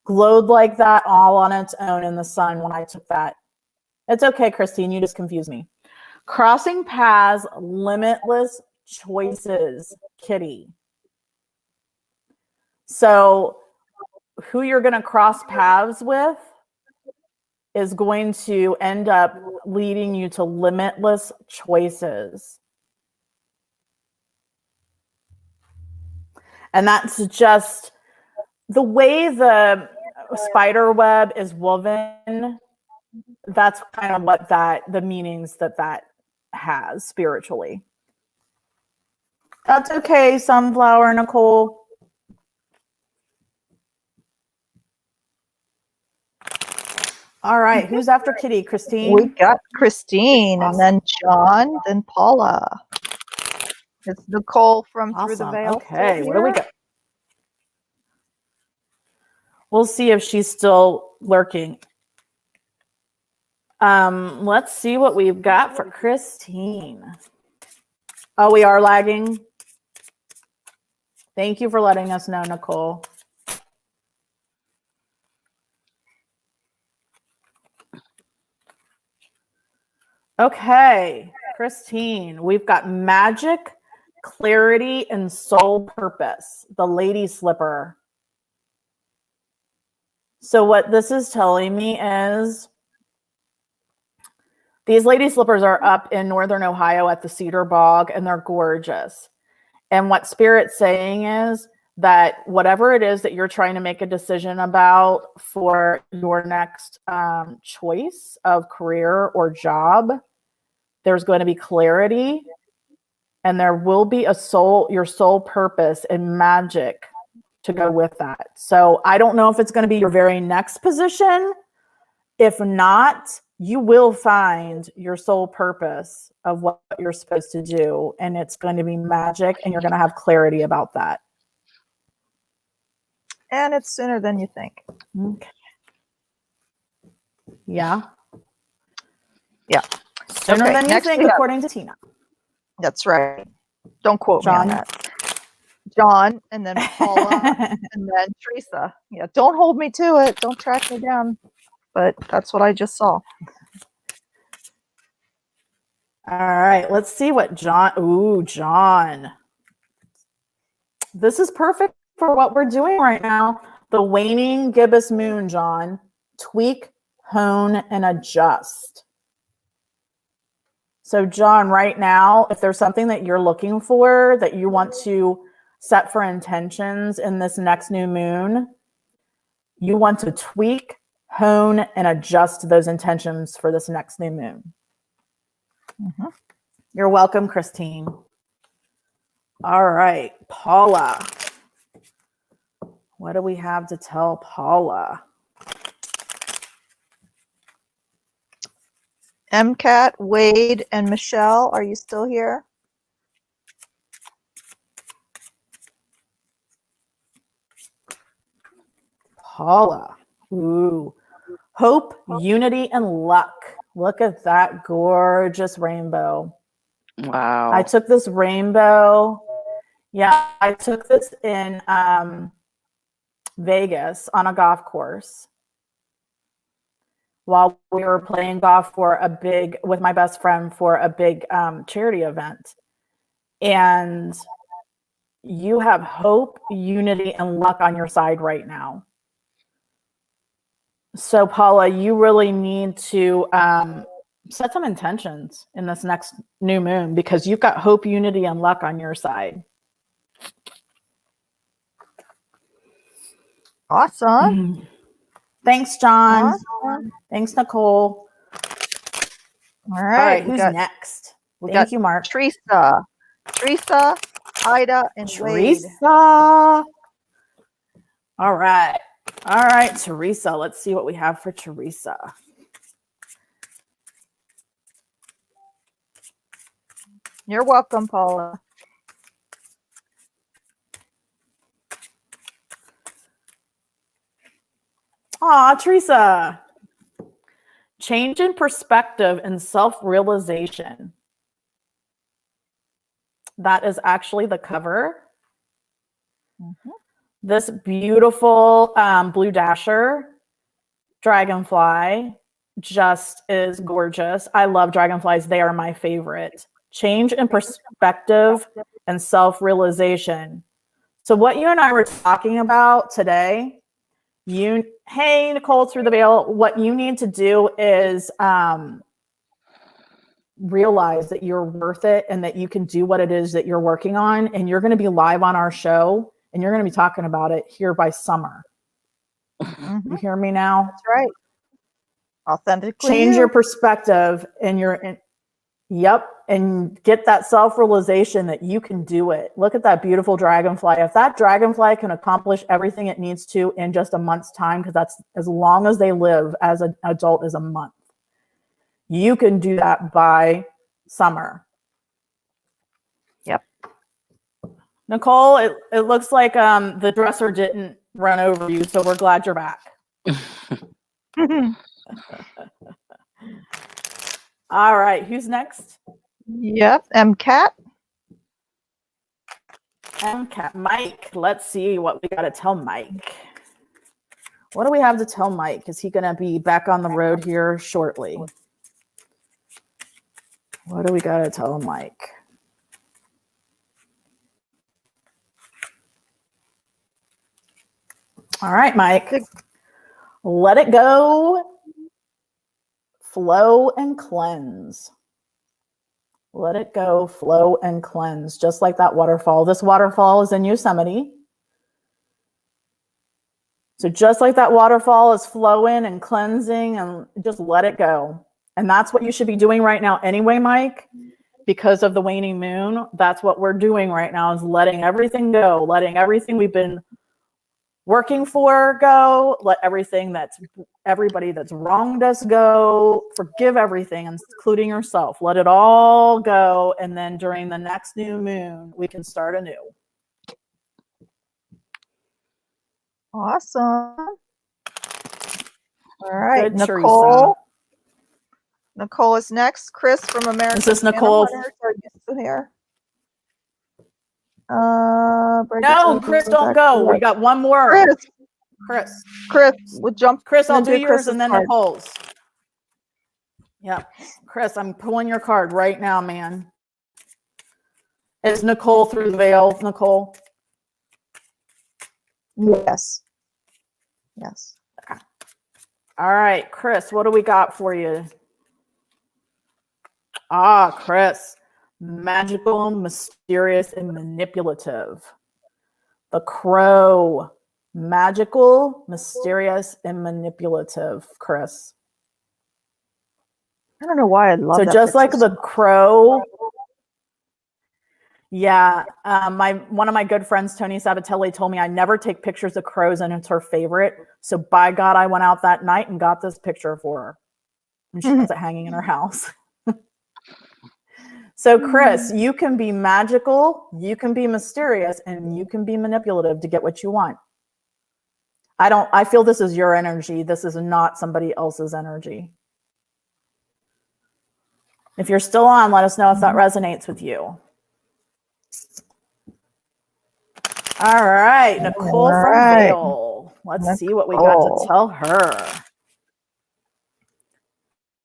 Glowed like that all on its own in the sun when I took that. It's okay, Christine. You just confused me. Crossing paths, limitless choices, Kitty. So who you're going to cross paths with is going to end up leading you to limitless choices. And that's just the way the spider web is woven. That's kind of what the meanings that has spiritually. That's okay, Sunflower Nicole. All right, who's after Kitty? Christine?
We got Christine,
Awesome.
and then John, then Paula. It's Nicole from Through the Veil.
Okay, what do we got? We'll see if she's still lurking. Let's see what we've got for Christine. Oh, we are lagging. Thank you for letting us know, Nicole. Okay, Christine, we've got magic, clarity, and soul purpose, the lady slipper. So what this is telling me is these lady slippers are up in northern Ohio at the Cedar Bog, and they're gorgeous. And what Spirit's saying is that whatever it is that you're trying to make a decision about for your next choice of career or job, there's going to be clarity, and there will be your soul purpose and magic to go with that. So I don't know if it's going to be your very next position. If not, you will find your sole purpose of what you're supposed to do, and it's going to be magic, and you're going to have clarity about that.
And it's sooner than you think.
Okay. Yeah.
Yeah.
Sooner than you think, according to Tina.
That's right. Don't quote me on that. John, and then Paula, and then Teresa. Yeah, don't hold me to it. Don't track me down. But that's what I just saw.
All right, let's see what John. Ooh, John. This is perfect for what we're doing right now. The waning gibbous moon, John. Tweak, hone, and adjust. So, John, right now, if there's something that you're looking for that you want to set for intentions in this next new moon, you want to tweak, hone, and adjust those intentions for this next new moon. Mm-hmm. You're welcome, Christine. All right, Paula. What do we have to tell Paula?
MCAT, Wade, and Michelle, are you still here?
Paula. Ooh. Hope, unity, and luck. Look at that gorgeous rainbow.
Wow.
I took this rainbow. Yeah, I took this in Vegas on a golf course while we were playing golf with my best friend for a big charity event. And you have hope, unity, and luck on your side right now. So, Paula, you really need to set some intentions in this next new moon because you've got hope, unity, and luck on your side.
Awesome.
Thanks, John. Awesome. Thanks, Nicole.
All right.
Who's next?
Thank you, Mark. Teresa, Ida, and
Teresa.
Wade.
All right. All right, Teresa. Let's see what we have for Teresa.
You're welcome, Paula.
Aw, Teresa. Change in perspective and self-realization. That is actually the cover. Mm-hmm. This beautiful blue dasher dragonfly just is gorgeous. I love dragonflies. They are my favorite. Change in perspective and self-realization. So what you and I were talking about today, hey, Nicole through the veil, what you need to do is realize that you're worth it and that you can do what it is that you're working on. And you're going to be live on our show and you're going to be talking about it here by summer. Mm-hmm. You hear me now?
That's right. Authentically.
Change your perspective and and get that self-realization that you can do it. Look at that beautiful dragonfly. If that dragonfly can accomplish everything it needs to in just a month's time, because that's as long as they live as an adult is a month, you can do that by summer.
Yep.
Nicole, it looks like the dresser didn't run over you, so we're glad you're back. All right, who's next?
Yep, MCAT.
MCAT, Mike. Let's see what we got to tell Mike. What do we have to tell Mike? Is he going to be back on the road here shortly? What do we got to tell Mike? All right, Mike. Let it go. Flow and cleanse. Let it go, flow and cleanse, just like that waterfall. This waterfall is in Yosemite. So just like that waterfall is flowing and cleansing, and just let it go. And that's what you should be doing right now anyway, Mike, because of the waning moon. That's what we're doing right now, is letting everything go, letting everything we've been working for go. Let everybody that's wronged us go. Forgive everything, including yourself. Let it all go. And then during the next new moon, we can start anew.
Awesome. All right,
Good,
Nicole.
Teresa.
Nicole is next. Chris from American
Is this Nicole?
Hunters. Are you still here?
No, Chris, don't go. We got one more. Chris,
we'll jump.
Chris, I'll do yours
Chris's
and then
card.
Nicole's. Yep. Chris, I'm pulling your card right now, man. Is Nicole through the veil, Nicole?
Yes. Yes.
Okay. All right, Chris, what do we got for you? Ah, Chris, magical, mysterious, and manipulative. The Crow, magical, mysterious, and manipulative, Chris.
I don't know why I love that.
So just like the Crow. Yeah, one of my good friends, Tony Sabatelli, told me I never take pictures of crows, and it's her favorite. So by God, I went out that night and got this picture for her. And she has it hanging in her house. So Chris, you can be magical, you can be mysterious, and you can be manipulative to get what you want. I feel this is your energy. This is not somebody else's energy. If you're still on, let us know if that resonates with you. All right, Nicole from Vail. Let's see what we got to tell her.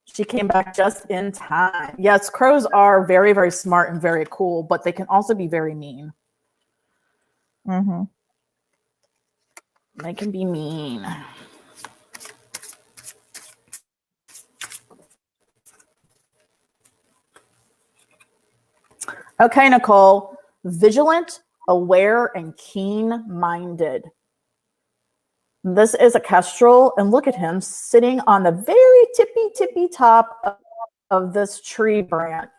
She came back just in time. Yes, crows are very, very smart and very cool, but they can also be very mean.
Mm-hmm.
They can be mean. Okay, Nicole. Vigilant, aware, and keen-minded. This is a kestrel, and look at him sitting on the very tippy top of this tree branch.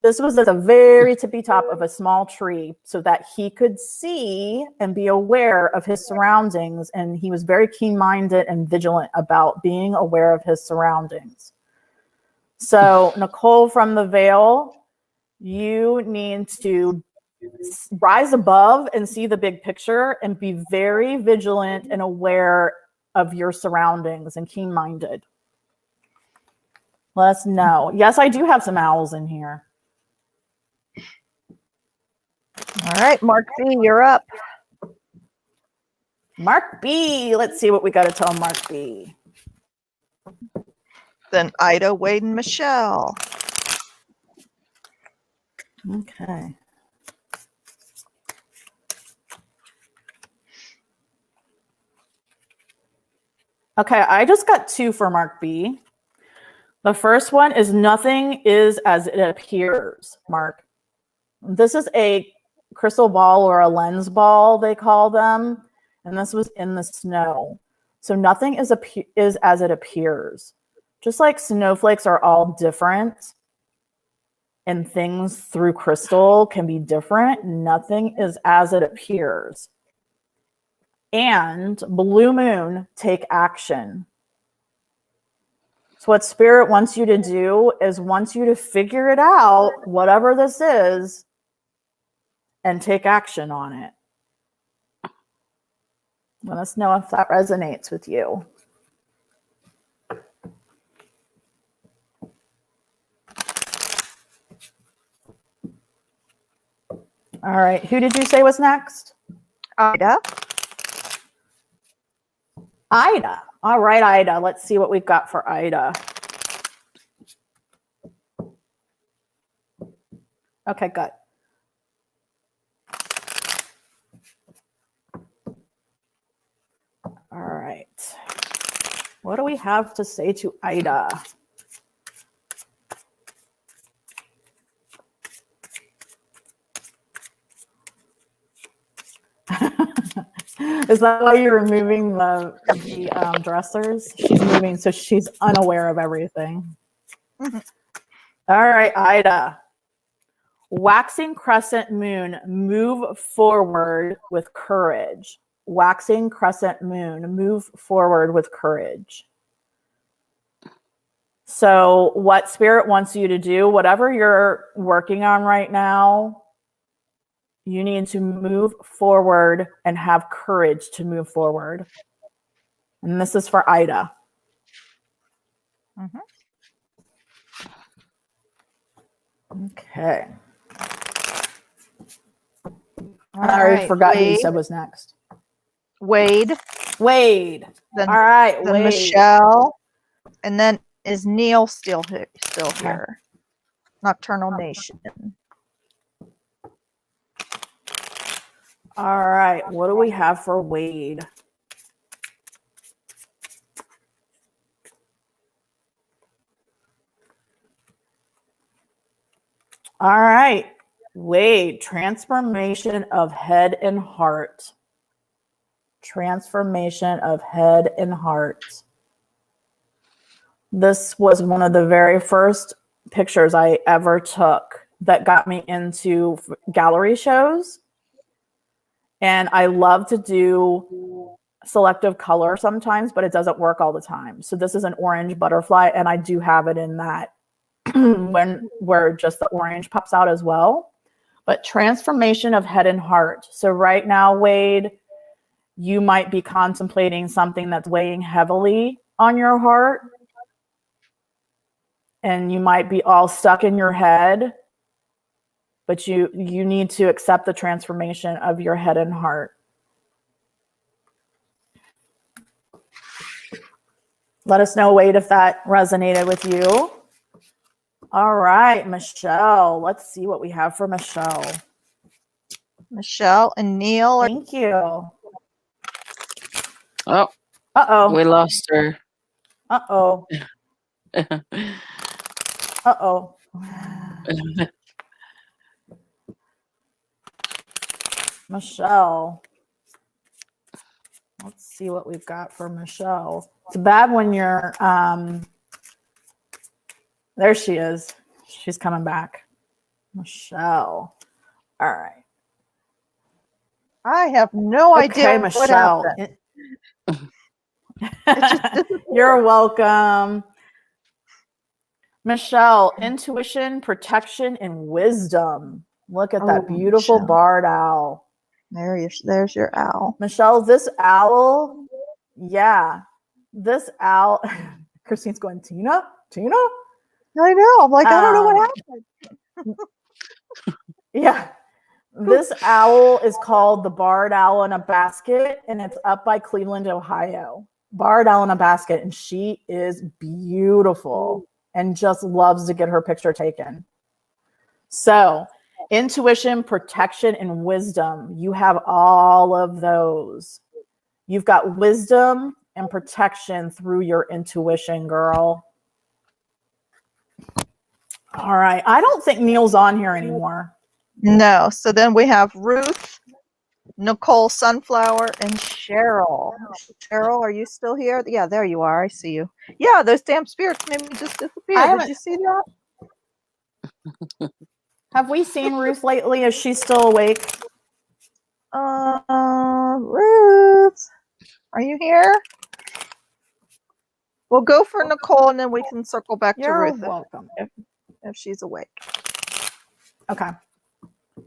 This was at the very tippy top of a small tree so that he could see and be aware of his surroundings, and he was very keen-minded and vigilant about being aware of his surroundings. So, Nicole from the Veil, you need to rise above and see the big picture and be very vigilant and aware of your surroundings and keen-minded. Let us know. Yes, I do have some owls in here.
All right, Mark B, you're up.
Mark B, let's see what we got to tell Mark B.
Then Ida, Wade, and Michelle.
Okay. Okay, I just got two for Mark B. The first one is nothing is as it appears, Mark. This is a crystal ball or a lens ball, they call them. And this was in the snow. So nothing is as it appears. Just like snowflakes are all different and things through crystal can be different, nothing is as it appears. And blue moon, take action. So what Spirit wants you to do is wants you to figure it out, whatever this is, and take action on it. Let us know if that resonates with you. All right, who did you say was next?
Ida.
Ida. All right, Ida. Let's see what we've got for Ida. Okay, good. All right. What do we have to say to Ida? Is that why you're removing the dressers? She's moving, so she's unaware of everything.
Mm-hmm.
All right, Ida. Waxing crescent moon, move forward with courage. waxing crescent moon. Move forward with courage. So what Spirit wants you to do, whatever you're working on right now, you need to move forward and have courage to move forward. And this is for Ida.
Mhm.
Okay.
All
I already
right,
forgot who you
Wade.
said was next.
Wade.
All
Then,
right,
then
Wade.
Michelle. And then is Neil still here?
Okay.
Nocturnal Nation.
All right, what do we have for Wade? All right, Wade, transformation of head and heart. Transformation of head and heart. This was one of the very first pictures I ever took that got me into gallery shows. And I love to do selective color sometimes, but it doesn't work all the time. So this is an orange butterfly, and I do have it in that where just the orange pops out as well. But transformation of head and heart. So right now, Wade, you might be contemplating something that's weighing heavily on your heart. And you might be all stuck in your head, but you need to accept the transformation of your head and heart. Let us know, Wade, if that resonated with you. All right, Michelle. Let's see what we have for Michelle.
Michelle and Neil.
Thank you.
Oh,
Uh-oh.
we lost her.
Uh-oh. Uh-oh. Michelle. Let's see what we've got for Michelle. It's bad when you're, there she is. She's coming back. Michelle. All right.
I have no idea
Michelle.
what happened.
You're welcome. Michelle, intuition, protection, and wisdom. Look at that beautiful
Michelle.
barred owl.
There's your owl.
Michelle, this owl, yeah, this owl, Christine's going, Tina?
I know. I'm like, I don't know what happened.
Yeah. This owl is called the barred owl in a basket, and it's up by Cleveland, Ohio. Barred owl in a basket, and she is beautiful and just loves to get her picture taken. So, intuition, protection, and wisdom. You have all of those. You've got wisdom and protection through your intuition, girl. All right. I don't think Neil's on here anymore.
No. So then we have Ruth, Nicole Sunflower, and Cheryl. Cheryl, are you still here? Yeah, there you are. I see you. Yeah, those damn spirits made me just disappear. Did you see that?
Have we seen Ruth lately? Is she still awake?
Ruth, are you here? We'll go for Nicole, and then we can circle back to Ruth.
You're welcome.
If she's awake.
Okay.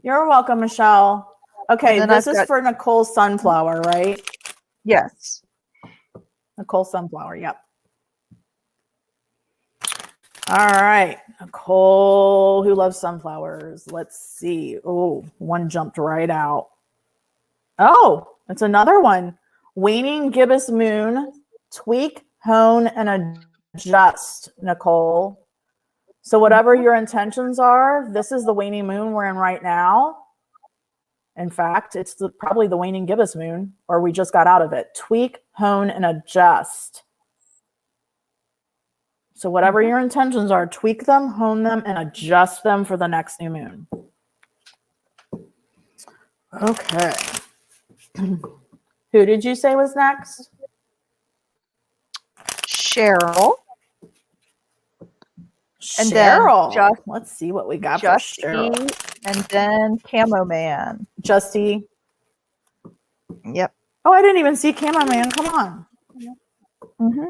You're welcome, Michelle. Okay, this is for Nicole Sunflower, right?
Yes.
Nicole Sunflower, yep. All right, Nicole, who loves sunflowers. Let's see. Oh, one jumped right out. Oh, it's another one. Waning gibbous moon, tweak, hone, and adjust, Nicole. So whatever your intentions are, this is the waning moon we're in right now. In fact, it's probably the waning gibbous moon, or we just got out of it. Tweak, hone, and adjust. So whatever your intentions are, tweak them, hone them, and adjust them for the next new moon. Okay. Who did you say was next?
Cheryl.
And Cheryl. Then let's see what we got for Cheryl.
And then Camo Man.
Justy.
Yep.
Oh, I didn't even see Camo Man. Come on.
Mm-hmm.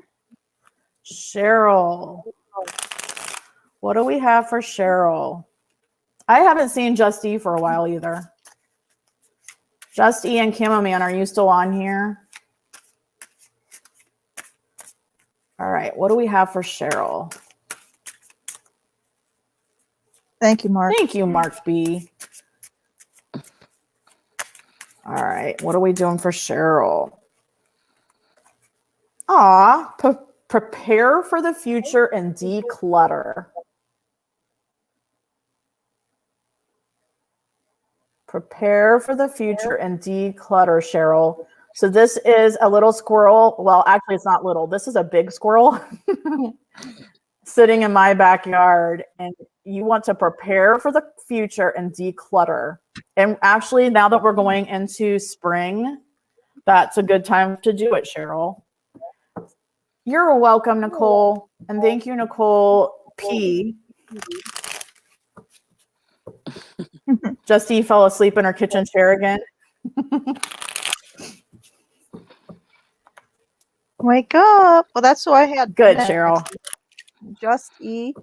Cheryl. What do we have for Cheryl? I haven't seen Just E for a while either. Just E and Camo Man, are you still on here? All right. What do we have for Cheryl?
Thank you, Mark.
Thank you, Mark B. All right. What are we doing for Cheryl? Prepare for the future and declutter. Prepare for the future and declutter, Cheryl. So this is a little squirrel. Well, actually, it's not little. This is a big squirrel sitting in my backyard. And you want to prepare for the future and declutter. And actually, now that we're going into spring, that's a good time to do it, Cheryl. You're welcome, Nicole. And thank you, Nicole P. Justy fell asleep in her kitchen chair again.
Wake up. Well, that's who I had.
Good,
next.
Cheryl.
Just E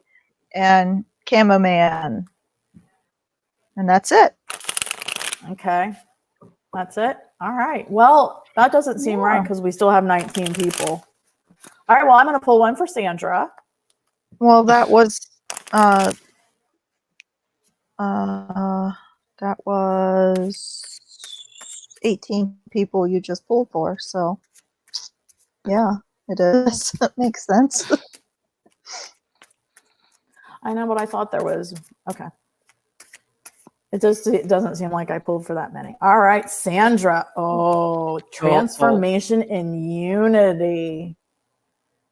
and Camo Man. And that's it.
Okay. That's it. All right. Well, that doesn't seem right because we still have 19 people. All right. Well, I'm going to pull one for Sandra.
Well, that was that was 18 people you just pulled for. So yeah, it is. That makes sense.
I know, but I thought there was. Okay. It doesn't seem like I pulled for that many. All right, Sandra. Oh, transformation in unity.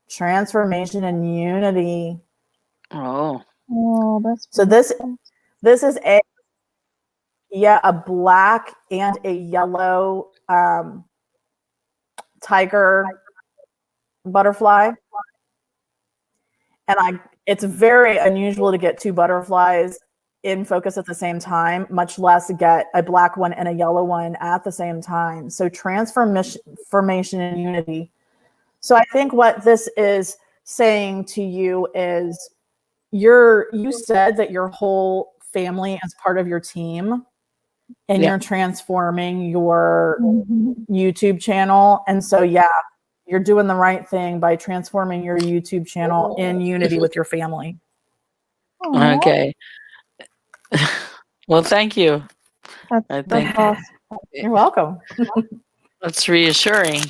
Transformation in unity.
Oh.
Oh, that's
so this is a black and a yellow tiger butterfly. And it's very unusual to get two butterflies in focus at the same time, much less get a black one and a yellow one at the same time. So transformation and unity. So I think what this is saying to you is you said that your whole family is part of your team and you're transforming your YouTube channel. And so, you're doing the right thing by transforming your YouTube channel in unity with your family.
Aww.
Okay. Well, thank you. I think
awesome.
You're welcome.
that's reassuring.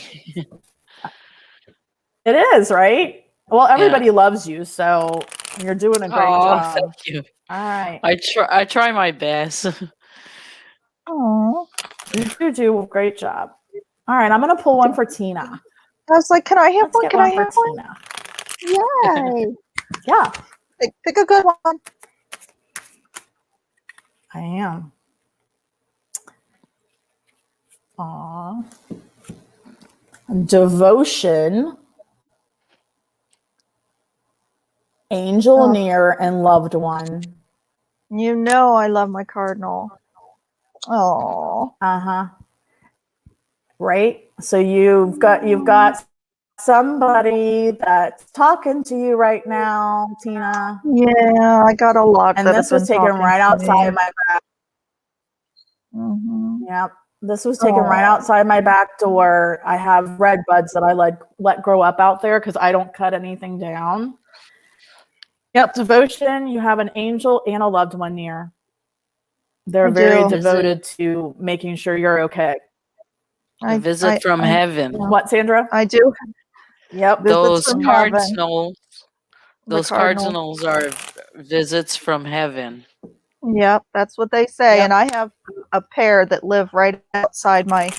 It is, right? Well, everybody loves you, so you're doing a great job.
Thank you.
All right.
I try my best.
Aww.
You do a great job. All right, I'm going to pull one for Tina.
I was like, can I have one?
Get
can
one
I have
for
one?
Tina?
Yay.
Yeah.
Pick a good one.
I am. Aw. Devotion, angel near, and loved one.
You know I love my cardinal. Oh.
Uh-huh. Right? So you've got somebody that's talking to you right now, Tina.
Yeah, I got a lot.
And this was taken right outside my back.
Mm-hmm.
Yep. This was taken right outside my back door. I have red buds that I let grow up out there because I don't cut anything down. Yep. Devotion, you have an angel and a loved one near. They're very devoted to making sure you're okay.
A visit from heaven.
What, Sandra?
I do.
Yep.
Those cardinals. Those cardinals are visits from heaven.
Yep, that's what they say. Yep. And I have a pair that live right outside my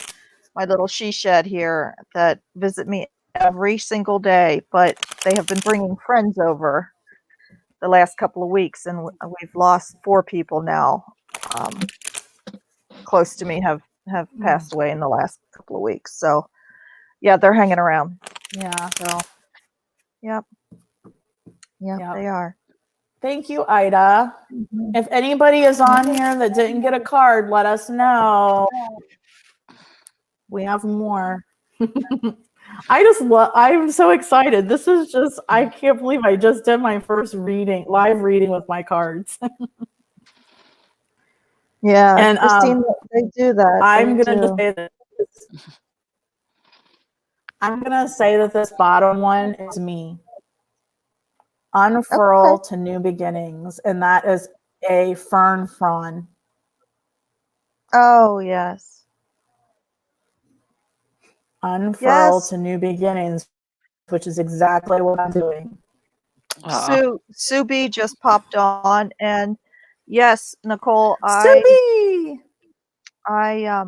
little she shed here that visit me every single day. But they have been bringing friends over the last couple of weeks, and we've lost 4 people now. Close to me have passed away in the last couple of weeks. So, yeah, they're hanging around.
Yeah.
So, yep, they are.
Thank you, Ida. Mm-hmm. If anybody is on here that didn't get a card, let us know. We have more. I'm so excited. This is just, I can't believe I just did my first live reading with my cards.
Yeah,
And
Christine, they do that.
I'm
They
gonna
do.
say that this bottom one is me. Unfurl to new beginnings, and that is a fern frond.
Oh, yes.
Unfurl
Yes.
to new beginnings, which is exactly what I'm doing.
Sue B just popped on, and yes, Nicole,
Subi!
I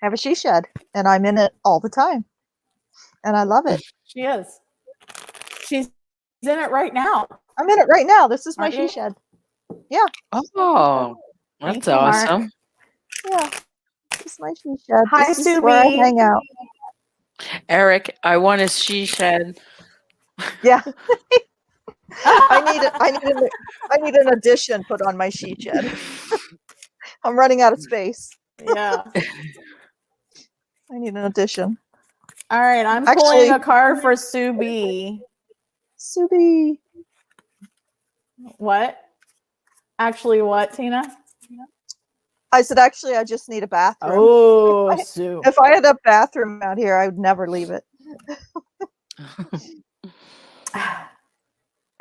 have a she shed, and I'm in it all the time, and I love it.
She is. She's in it right now.
I'm in it right now. This is my
Aren't
she
you?
shed. Yeah.
Oh,
Thank
that's
you, Mark.
awesome.
Yeah. This is my she shed.
Hi,
This is where I
Subi.
hang out.
Eric, I want a she shed.
Yeah. I need an addition put on my she shed. I'm running out of space.
Yeah.
I need an addition.
All right, I'm pulling a card for Subi.
Subi.
What? Actually, what, Tina?
I said, actually, I just need a bathroom.
Oh, Sue.
If I had a bathroom out here, I would never leave it.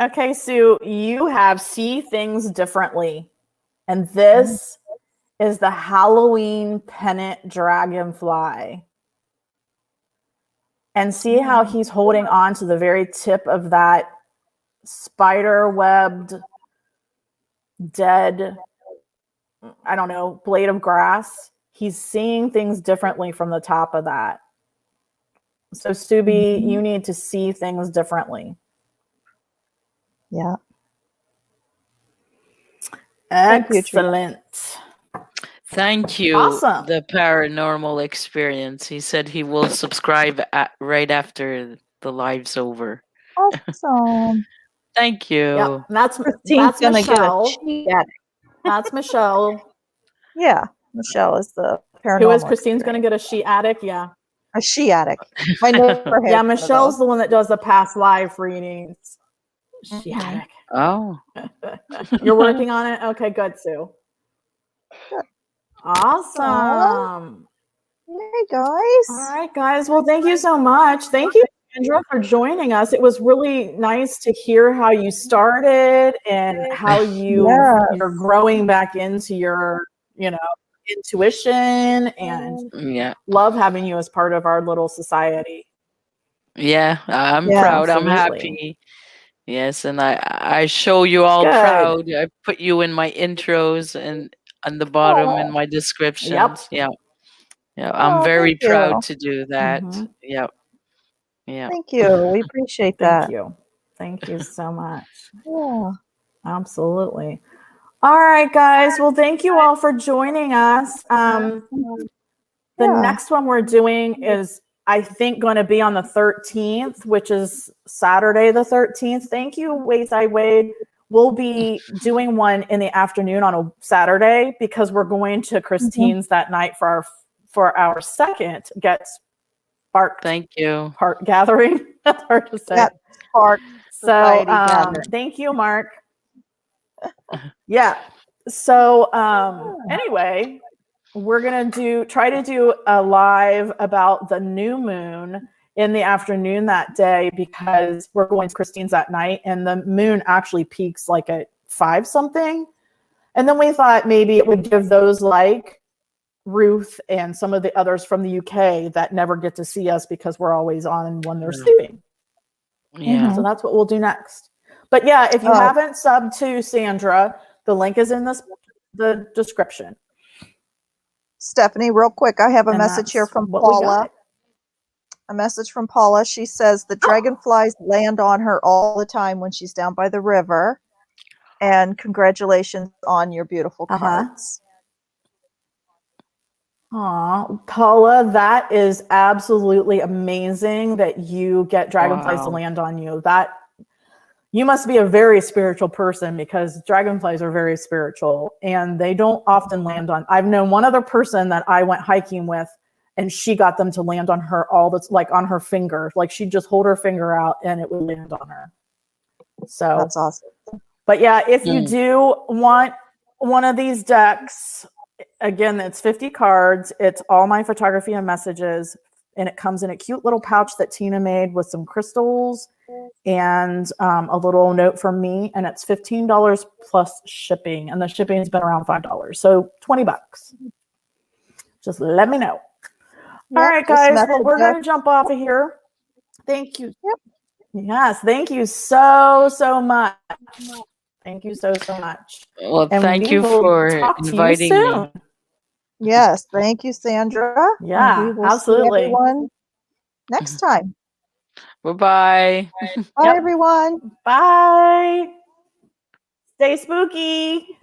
Okay, Sue, you have see things differently. And this is the Halloween pennant dragonfly. And see how he's holding on to the very tip of that spider-webbed, dead, I don't know, blade of grass. He's seeing things differently from the top of that. So, Subi, you need to see things differently.
Yeah.
Excellent.
Thank you.
Awesome.
The paranormal experience. He said he will subscribe right after the live's over.
Awesome.
Thank you.
Yep. That's
gonna
Michelle.
Get a
That's Michelle.
Yeah. Michelle is the paranormal.
Who is Christine's going to get a she addict? Yeah.
A she addict. My neighbor
Yeah, Michelle's the one that does the past live readings. She addict.
Oh.
You're working on it? Okay, good, Sue.
Good.
Awesome.
Hey, guys.
All right, guys. Well, thank you so much. Thank you, Sandra, for joining us. It was really nice to hear how you started and how you're growing back into your, intuition, and love having you as part of our little society.
Yeah, I'm proud.
Absolutely.
I'm happy. Yes, and I show you all proud. I put you in my intros and on the bottom in my descriptions.
Yep.
Yeah. I'm very proud to do that. Yeah.
Thank you. We appreciate that.
Thank you so much.
Yeah.
Absolutely. All right, guys. Well, thank you all for joining us. The next one we're doing is, I think, going to be on the 13th, which is Saturday the 13th. Thank you, Wayside Wade. We'll be doing one in the afternoon on a Saturday because we're going to Christine's that night for our second Get Sparked.
Thank you.
Heart gathering. That's hard to say.
Get Sparked.
So thank you, Mark. Yeah. So anyway, we're going to try to do a live about the new moon in the afternoon that day because we're going to Christine's that night and the moon actually peaks like at 5 something. And then we thought maybe it would give those like Ruth and some of the others from the UK that never get to see us because we're always on when they're sleeping.
Yeah.
So that's what we'll do next. But yeah, if you haven't subbed to Sandra, the link is in the description.
Stephanie, real quick, I have a message here from Paula. A message from Paula. She says the dragonflies land on her all the time when she's down by the river. And congratulations on your beautiful cards.
Aw, Paula, that is absolutely amazing that you get dragonflies to land on you. That you must be a very spiritual person because dragonflies are very spiritual and they don't often land on. I've known one other person that I went hiking with and she got them to land on her all that's like on her finger. Like she'd just hold her finger out and it would land on her. So
That's awesome.
But yeah, if you do want one of these decks, again, it's 50 cards. It's all my photography and messages. And it comes in a cute little pouch that Tina made with some crystals and a little note from me. And it's $15 plus shipping. And the shipping has been around $5. So $20. Just let me know. All right, guys. Well, we're going to jump off of here. Thank you.
Yep.
Yes. Thank you so much. Thank you so much.
Well, and thank you for inviting me.
Yes, thank you, Sandra.
Yeah, absolutely.
See everyone next time.
Bye-bye.
Bye, everyone.
Bye. Stay spooky.